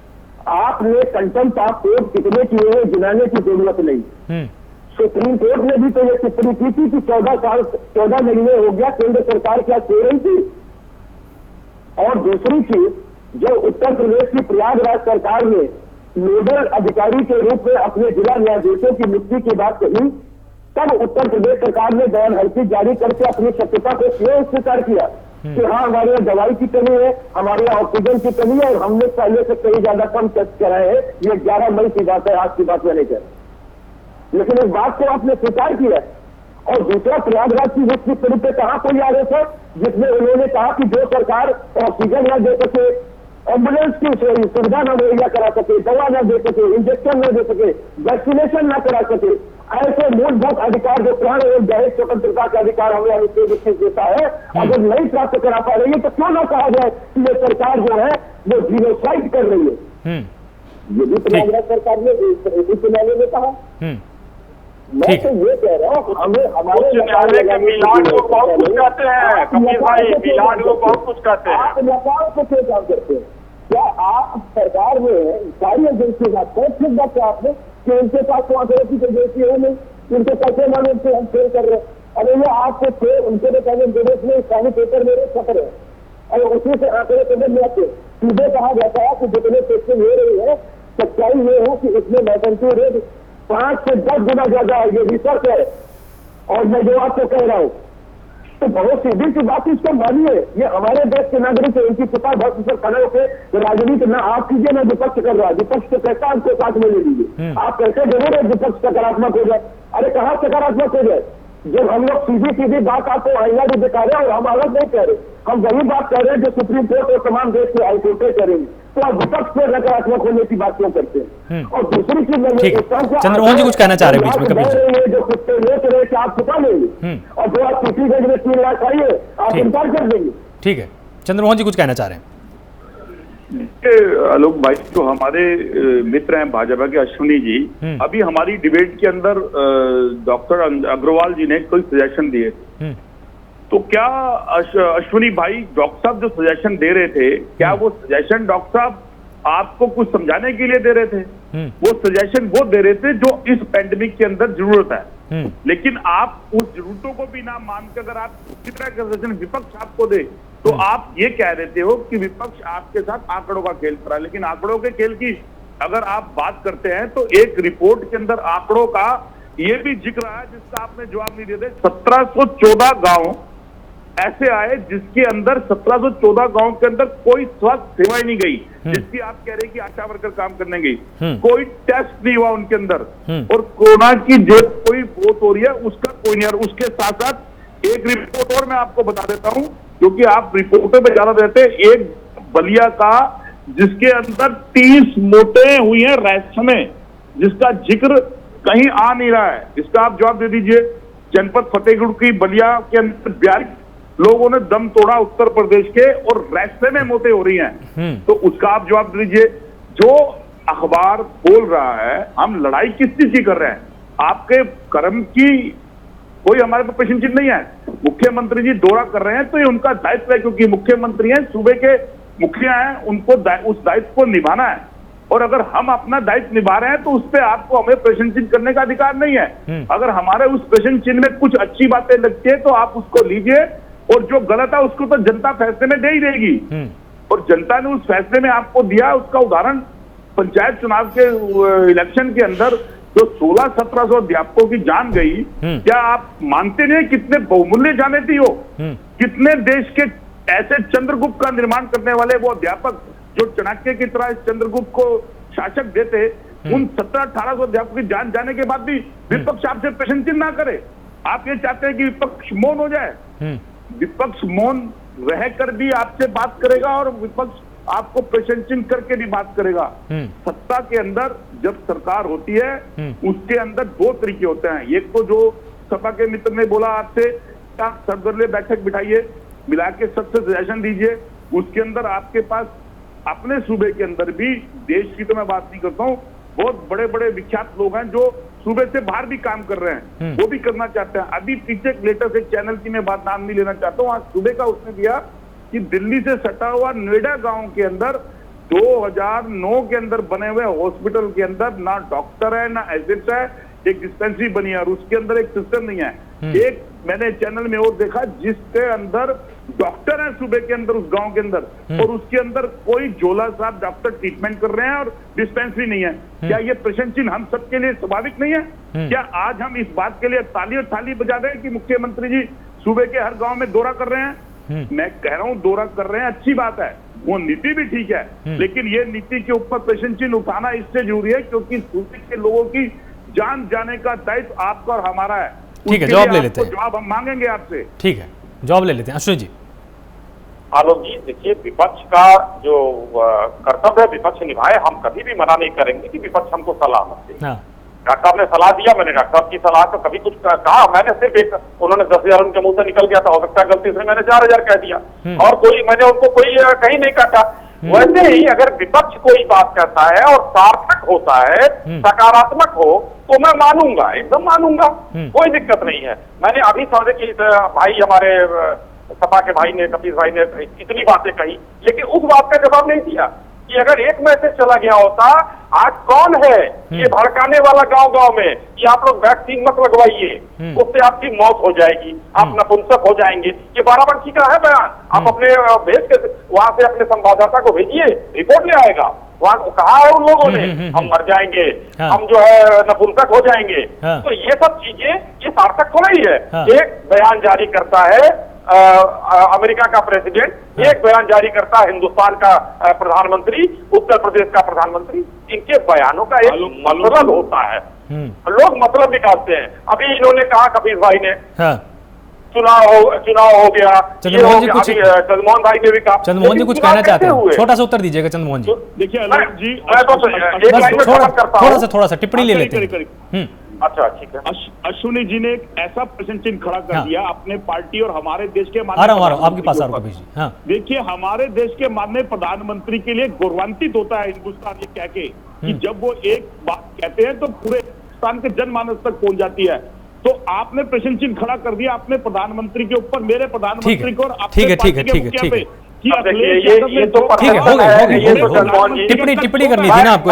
आपने कंटेम्प्ट ऑफ कोर्ट कितने किए हैं गिनाने की जरूरत नहीं। सुप्रीम कोर्ट ने भी तो ये टिप्पणी की थी कि 14 महीने हो गया केंद्र सरकार क्या सो रही थी। और दूसरी चीज, जो उत्तर प्रदेश की प्रयागराज सरकार ने नोडल अधिकारी के रूप में अपने जिला न्यायाधीशों की नियुक्ति की बात कही, तब उत्तर प्रदेश सरकार ने बयान हल्की जारी करके अपनी सत्यता को क्यों स्वीकार किया कि हाँ हमारे यहाँ दवाई की कमी है, हमारे यहाँ ऑक्सीजन की कमी है और हमने पहले से कई ज्यादा कम टेस्ट कराए हैं। ये 11 मई की बात है, आज की बात मैंने कहा, लेकिन इस बात को आपने स्वीकार किया। और दूसरा, प्रयागराज की नियुक्ति पे कहा कोई आदेश है जिसमें उन्होंने कहा कि जो सरकार ऑक्सीजन न दे सके, एम्बुलेंस की सुविधा न मुहैया करा सके, दवा न दे सके, इंजेक्शन न दे सके, वैक्सीनेशन न करा सके, ऐसे मूलभूत अधिकार जो प्राण एवं दैहिक स्वतंत्रता का अधिकार हमें अनुच्छेद देता है, अगर नहीं प्राप्त करा पा रही है तो क्यों ना कहा जाए कि ये सरकार जो है वो जीनोसाइड कर रही है। ये भी प्रयागराज सरकार ने उच्च न्यायालय में कहा। मैं तो ये कह रहा हूँ, हमें हमारे न्यायालय के मिलान लोग बहुत कुछ कहते हैं कपिल भाई, मिलान लोग बहुत कुछ कहते हैं। आप नेपाल को क्यों काम करते हैं? क्या आप सरकार में सारी एजेंसी बात करें, बात क्या आपने कि उनके पास तो अथॉरिटी एजेंसी है नहीं, उनके कैसे माने उनसे हम फेल कर रहे हैं। अरे ये आपको थे उनके तो कहने प्रदेश में इस्लामी पेपर मेरे छप रहे और उसी से आंकड़े समझ में आते। सीधे कहा जाता है कि जितने टेस्टिंग हो रही है, सच्चाई ये है कि इसमें मैकेंसी रेट 5 से 10 गुना ज्यादा है। ये रिसर्च है और मैं जो आपको कह रहा हूँ तो बहुत सीधी सी बात इसको मानिए। ये हमारे देश के नागरिक है, इनकी पिता भक्त पर खड़े होकर राजनीति ना आप कीजिए ना विपक्ष कर रहा है। विपक्ष तो कैसा आपको साथ में ले लीजिए, आप कैसे जरूर है विपक्ष सकारात्मक हो जाए। अरे कहाँ सकारात्मक हो जाए? जब हम लोग सीधी सीधी बात आपको आईना भी दिखा रहे हैं और हम अलग नहीं कह रहे, हम वही बात कह रहे हैं जो सुप्रीम कोर्ट और तमाम देश के हाईकोर्टें करेंगे, तो आप विपक्ष पर नकारात्मक होने की बात क्यों करते हैं? और दूसरी चीज मैं ये पूछता हूं, चंद्रमोहन जी कुछ कहना चाह रहे हैं बीच में, कभी जो कुत्ते बेच रहे कि आप छुपा लेंगे और जो आप किसी गंज में 3 लाख आइए आप इनकार कर देंगे। ठीक है, चंद्रमोहन जी कुछ कहना चाह रहे हैं। आलोक भाई जो हमारे मित्र हैं भाजपा के अश्विनी जी, अभी हमारी डिबेट के अंदर डॉक्टर अग्रवाल जी ने कोई सजेशन दिए, तो क्या अश्विनी भाई डॉक्टर साहब जो सजेशन दे रहे थे, क्या वो सजेशन डॉक्टर साहब आपको कुछ समझाने के लिए दे रहे थे? वो सजेशन वो दे रहे थे जो इस पेंडेमिक के अंदर जरूरत है, लेकिन आप उस जरूरतों को भी ना मान के अगर आप किसी तरह का सजेशन विपक्ष आपको दे, तो आप ये कह देते हो कि विपक्ष आपके साथ आंकड़ों का खेल कर रहा है। लेकिन आंकड़ों के खेल की अगर आप बात करते हैं तो एक रिपोर्ट के अंदर आंकड़ों का ये भी जिक्र है जिसका आपने जवाब नहीं दिए थे। 1714 गांव ऐसे आए जिसके अंदर 1714 गांव के अंदर कोई स्वास्थ्य सेवा ही नहीं गई, जिसकी आप कह रहे हैं कि आशा वर्कर काम करने गई, कोई टेस्ट नहीं हुआ उनके अंदर, और कोरोना की जो कोई वोट हो रही है उसका कोई नहीं। और उसके साथ साथ एक रिपोर्ट और मैं आपको बता देता हूं, क्योंकि आप रिपोर्टों पे ज्यादा देते हैं, एक बलिया का जिसके अंदर 30 मौतें हुई हैं रैश में, जिसका जिक्र कहीं आ नहीं रहा है, इसका आप जवाब दे दीजिए। जनपद फतेहगढ़ की बलिया के अंदर 42 लोगों ने दम तोड़ा उत्तर प्रदेश के, और रास्ते में मौतें हो रही हैं, तो उसका आप जवाब दीजिए। जो अखबार बोल रहा है हम लड़ाई किस चीज की कर रहे हैं, आपके कर्म की कोई हमारे पे प्रश्न चिन्ह नहीं है। मुख्यमंत्री जी दौरा कर रहे हैं तो ये उनका दायित्व है, क्योंकि मुख्यमंत्री हैं, सूबे के मुखिया हैं, उनको उस दायित्व को निभाना है। और अगर हम अपना दायित्व निभा रहे हैं तो उस पर आपको हमें प्रश्न चिन्ह करने का अधिकार नहीं है। अगर हमारे उस प्रश्न चिन्ह में कुछ अच्छी बातें लगती है तो आप उसको लीजिए, और जो गलत है उसको तो जनता फैसले में दे ही देगी, और जनता ने उस फैसले में आपको दिया। उसका उदाहरण पंचायत चुनाव के इलेक्शन के अंदर जो 1600-1700 अध्यापकों की जान गई, क्या आप मानते नहीं कितने बहुमूल्य जाने थी वो? कितने देश के ऐसे चंद्रगुप्त का निर्माण करने वाले वो अध्यापक जो चाणक्य की तरह चंद्रगुप्त को शासक देते, उन 1700-1800 अध्यापकों की जान जाने के बाद भी विपक्ष आपसे प्रश्न चिन्ह ना करे। आप ये चाहते हैं कि विपक्ष मौन हो जाए? विपक्ष मौन रहकर भी आपसे बात करेगा और विपक्ष आपको प्रश्न चिन्ह करके भी बात करेगा। सत्ता के अंदर जब सरकार होती है उसके अंदर 2 तरीके होते हैं। एक तो जो सपा के मित्र ने बोला आपसे, आप सर्वदलीय बैठक बिठाइए, मिला के सबसे सजेशन दीजिए, उसके अंदर आपके पास अपने सूबे के अंदर भी, देश की तो मैं बात नहीं करता हूँ, बहुत बड़े बड़े विख्यात लोग हैं जो सूबे से बाहर भी काम कर रहे हैं, वो भी करना चाहते हैं। अभी पीछे लेटेस्ट एक चैनल की मैं बात नाम नहीं लेना चाहता हूँ, आज सूबे का उसने दिया कि दिल्ली से सटा हुआ नोएडा गांव के अंदर 2009 के अंदर बने हुए हॉस्पिटल के अंदर ना डॉक्टर है ना एजेंट है, एक डिस्पेंसरी बनी है और उसके अंदर एक सिस्टम नहीं है। एक मैंने चैनल में और देखा जिसके अंदर डॉक्टर है सूबे के अंदर, उस गांव के अंदर, और उसके अंदर कोई झोला साहब डॉक्टर ट्रीटमेंट कर रहे हैं और डिस्पेंसरी नहीं है। क्या ये प्रश्न चिन्ह हम सबके लिए स्वाभाविक नहीं है? क्या आज हम इस बात के लिए ताली और थाली बजा रहे हैं कि मुख्यमंत्री जी सूबे के हर गांव में दौरा कर रहे हैं? मैं कह रहा हूं दौरा कर रहे हैं, अच्छी बात है, वो नीति भी ठीक है, लेकिन ये नीति के ऊपर प्रश्न चिन्ह उठाना इससे जरूरी है क्योंकि सूबे के लोगों की जान जाने का दायित्व आपका और हमारा है। ठीक है, जवाब ले लेते हैं, जवाब हम मांगेंगे आपसे। ठीक है, जवाब ले लेते हैं अश्विनी जी। आलोक जी देखिए, विपक्ष का जो कर्तव्य है विपक्ष निभाए, हम कभी भी मना नहीं करेंगे कि विपक्ष हमको सलाह मत दे। डॉक्टर साहब ने सलाह दिया, मैंने डॉक्टर साहब की सलाह तो कभी कुछ कहा, मैंने सिर्फ एक, उन्होंने 10,000 उनके मुंह से निकल गया था, हो सकता है गलती से मैंने 4,000 कह दिया, और कोई मैंने उनको कोई कहीं नहीं काटा। वैसे ही अगर विपक्ष कोई बात करता है और सार्थक होता है, सकारात्मक हो, तो मैं मानूंगा, एकदम मानूंगा, कोई दिक्कत नहीं है। मैंने अभी समझे कि भाई हमारे सपा के भाई ने, कपिल भाई ने इतनी बातें कही, लेकिन उस बात का जवाब नहीं दिया कि अगर एक मैसेज चला गया होता, आज कौन है ये भड़काने वाला गांव गांव में कि आप लोग वैक्सीन मत लगवाइए, उससे आपकी मौत हो जाएगी, आप नपुंसक हो जाएंगे, ये बाराबंकी का है बयान। आप अपने भेज के वहां से अपने संवाददाता को भेजिए, रिपोर्ट ले आएगा, वहां कहा है उन लोगों ने हम मर जाएंगे, हम जो है नपुंसक हो जाएंगे। तो ये सब चीजें ये सार्थक हो रही है। एक बयान जारी करता है अमेरिका का प्रेसिडेंट, एक बयान जारी करता है हिंदुस्तान का प्रधानमंत्री, उत्तर प्रदेश का प्रधानमंत्री। इनके बयानों का एक मतलब होता है, लोग मतलब निकालते हैं। अभी इन्होंने कहा कपिल भाई ने, चुनाव हो गया, चंद्रमोहन जी कुछ, चंद्रमोहन भाई ने भी कहा, चंद्रमोहन जी कुछ कहना चाहते हैं, छोटा सा उत्तर दीजिएगा चंद्रमोहन जी। देखिए आलोक जी, थोड़ा सा टिप्पणी ले लेते हैं। अच्छा ठीक है। अश्विनी जी ने एक ऐसा प्रश्न चिन्ह खड़ा कर दिया अपने पार्टी और हमारे देश के आ रहा हूं आपके पास आ रहा हूं। हाँ देखिए, हमारे देश के माननीय प्रधानमंत्री के लिए गौरवान्वित होता है हिंदुस्तान ये कह के कि जब वो एक बात कहते हैं तो पूरे हिंदुस्तान के जनमानस तक पहुंच जाती है। तो आपने प्रश्न चिन्ह खड़ा कर दिया अपने प्रधानमंत्री के ऊपर, मेरे प्रधानमंत्री को, और ठीक है टिप्पणी करनी थी ना आपको।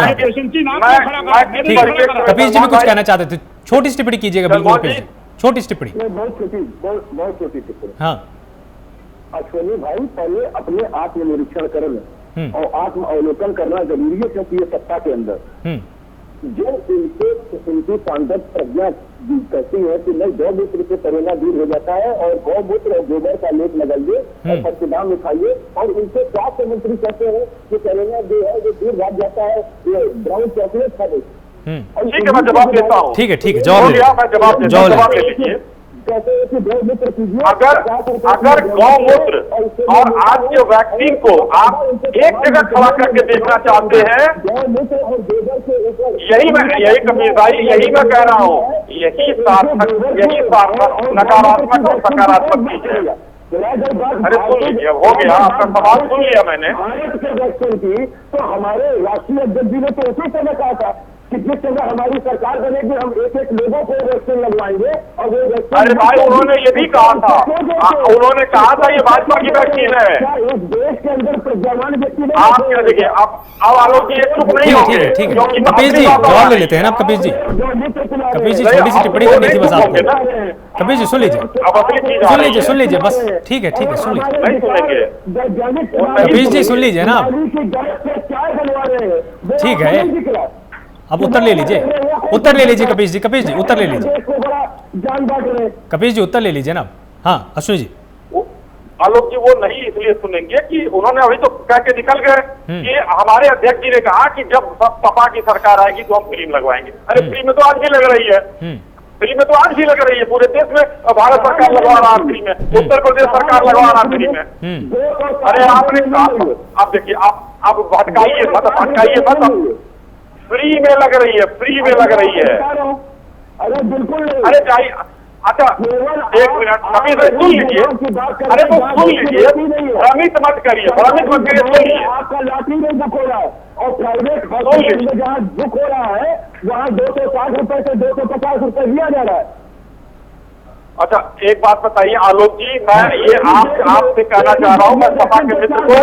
कपिल जी भी कुछ कहना चाहते थे, छोटी टिप्पणी कीजिएगा। बिल्कुल कपिल जी, छोटी टिप्पणी। बहुत छोटी टिप्पणी। हाँ अश्विनी भाई, पहले अपने आत्मनिरीक्षण करें और आत्म अवलोकन करना जरूरी है, क्योंकि ये सत्ता के अंदर जो इनकी पांडव प्रज्ञा कहती है कि नहीं, गौमूत्र से कोरोना दूर हो जाता है और गौमूत्र और गोबर का लेप लगाइए और प्रतिदान उठाइए, और इनसे स्वास्थ्य मंत्री कहते हैं कि कोरोना जो है वो दूर भाग जाता है, ये ब्राउन चॉकलेट खा दे। ठीक है, मैं जवाब देता हूँ। ठीक है जवाब ले लीजिए। अगर गौमूत्र और आज के वैक्सीन को आप एक जगह खड़ा करके देखना चाहते हैं, यही कपिल भाई, यही मैं कह रहा हूँ, यही सार्थक नकारात्मक और सकारात्मक चीज है। अरे सुन लीजिए, हो गया आपका सवाल, सुन लिया मैंने। तो हमारे राष्ट्रीय अध्यक्ष जी ने तो उसी समय कहा था कि जिस जगह हमारी सरकार बनेगी हम एक लोगों को वैक्सीन लगवाएंगे, और वो वैक्सीन, अरे भाई उन्होंने ये भी कहा था, उन्होंने कहा था ये भाजपा की वैक्सीन है। इस देश के अंदर प्रज्ञावान व्यक्ति, आप क्या देखिए, अब आलोक जी चुप नहीं होंगे। ठीक है कपिल जी, जवाब ले लेते हैं ना कपिल जी। कपिल जी छोटी सी टिप्पणी करनी थी बस आपको। कपिल जी सुन लीजिए, सुन लीजिए बस। ठीक है सुन लीजिए। कपिल जी सुन लीजिए ना, ठीक है अब उत्तर ले लीजिए कपिल जी, उत्तर ले लीजिए कपिल जी, उत्तर ले लीजिए ना। हाँ अश्विनी जी। आलोक जी वो नहीं इसलिए सुनेंगे कि उन्होंने अभी तो कह के निकल गए कि हमारे अध्यक्ष जी ने कहा कि जब सपा की सरकार आएगी तो हम फ्री में लगवाएंगे। अरे फ्री में तो आज भी लग रही है, फ्री में तो आज भी लग रही है, पूरे देश में भारत सरकार लगवा रहा फ्री में, उत्तर प्रदेश सरकार लगवा रहा फ्री में। अरे आपने आप देखिए, आप भटकाइए मत, फ्री में लग रही है, अरे बिल्कुल। अरे जाइए, अच्छा एक मिनट अभी सुन लीजिए। अरे तो सुन लीजिए, भ्रमित मत करिए, सुन लीजिए। आपका लॉटरी में बुक हो रहा है और प्राइवेट हॉस्पिटल में जहाँ बुक हो रहा है वहाँ 260 रुपए से 250 रुपए लिया जा रहा है। अच्छा एक बात बताइए आलोक जी, मैं ये आपसे कहना चाह रहा हूँ, मैं सपा के मित्र को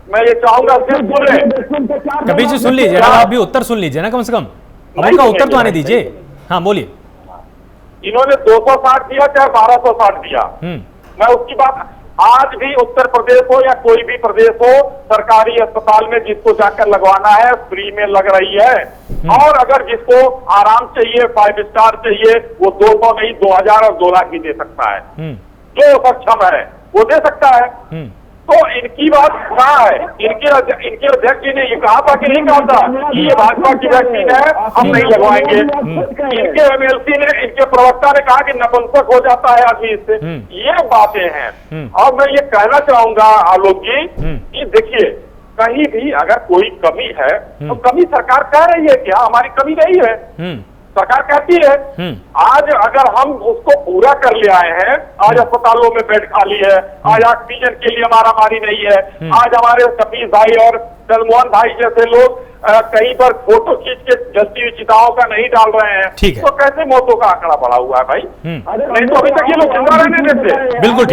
मैं ये चाहूंगा सिर्फ सुन रहे। कभी जी सुन लीजिए ना, आप भी उत्तर सुन लीजिए ना, कम से कम अब उनका उत्तर तो आने दीजिए। हाँ बोलिए। इन्होंने 260 दिया चाहे 1260 दिया, मैं उसकी बात, आज भी उत्तर प्रदेश हो या कोई भी प्रदेश हो, सरकारी अस्पताल में जिसको जाकर लगवाना है फ्री में लग रही है। और अगर जिसको आराम चाहिए, 5 स्टार चाहिए, वो 200 नहीं 2000 और 2 लाख भी दे सकता है। जो सक्षम है वो दे सकता है। तो इनकी बात कहाँ है? इनके अध्यक्ष जी ने ये कहा था कि नहीं कहा था कि ये भाजपा की वैक्सीन है, हम नहीं लगवाएंगे। इनके एमएलसी ने, इनके प्रवक्ता ने कहा कि नपुंसक हो जाता है आदमी इससे। ये बातें हैं। और मैं ये कहना चाहूंगा आलोक जी कि देखिए, कहीं भी अगर कोई कमी है तो कमी सरकार कह रही है क्या हमारी कमी नहीं है? सरकार कहती है। आज अगर हम उसको पूरा कर ले आए हैं, आज अस्पतालों में बेड खाली है, आज ऑक्सीजन के लिए मारामारी नहीं है, आज हमारे कपिल भाई और चंद्रमोहन भाई जैसे लोग कहीं पर फोटो खींच के जलती हुई चिताओं का नहीं डाल रहे हैं, तो कैसे मौतों का आंकड़ा बढ़ा हुआ है भाई? नहीं तो अभी तक ये लोग जिंदा रहने देते। बिल्कुल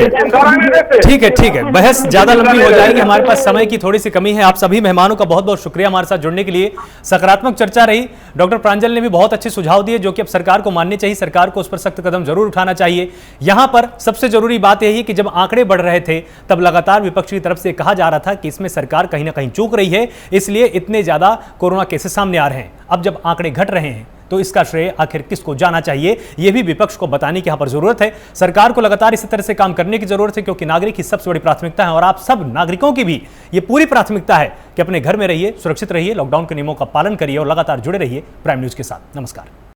ठीक है। बहस ज्यादा लंबी हो जाएगी, हमारे पास समय की थोड़ी सी कमी है। आप सभी मेहमानों का बहुत बहुत शुक्रिया हमारे साथ जुड़ने के लिए। सकारात्मक चर्चा रही। डॉक्टर प्रांजल ने भी बहुत अच्छे सुझाव दिए जो कि अब सरकार को मानने चाहिए, सरकार को उस पर सख्त कदम जरूर उठाना चाहिए। यहां पर सबसे जरूरी बात यही है कि जब आंकड़े बढ़ रहे थे तब लगातार विपक्ष की तरफ से कहा जा रहा था कि इसमें सरकार कहीं ना कहीं चूक रही है, इसलिए इतने ज्यादा कोरोना केसेस सामने आ रहे हैं। अब जब आंकड़े घट रहे हैं तो इसका श्रेय आखिर किसको जाना चाहिए, यह भी विपक्ष को बताने की यहां पर जरूरत है। सरकार को लगातार इसी तरह से काम करने की जरूरत है, क्योंकि नागरिक की सबसे बड़ी प्राथमिकता है और आप सब नागरिकों की भी यह पूरी प्राथमिकता है कि अपने घर में रहिए, सुरक्षित रहिए, लॉकडाउन के नियमों का पालन करिए और लगातार जुड़े रहिए प्राइम न्यूज के साथ। नमस्कार।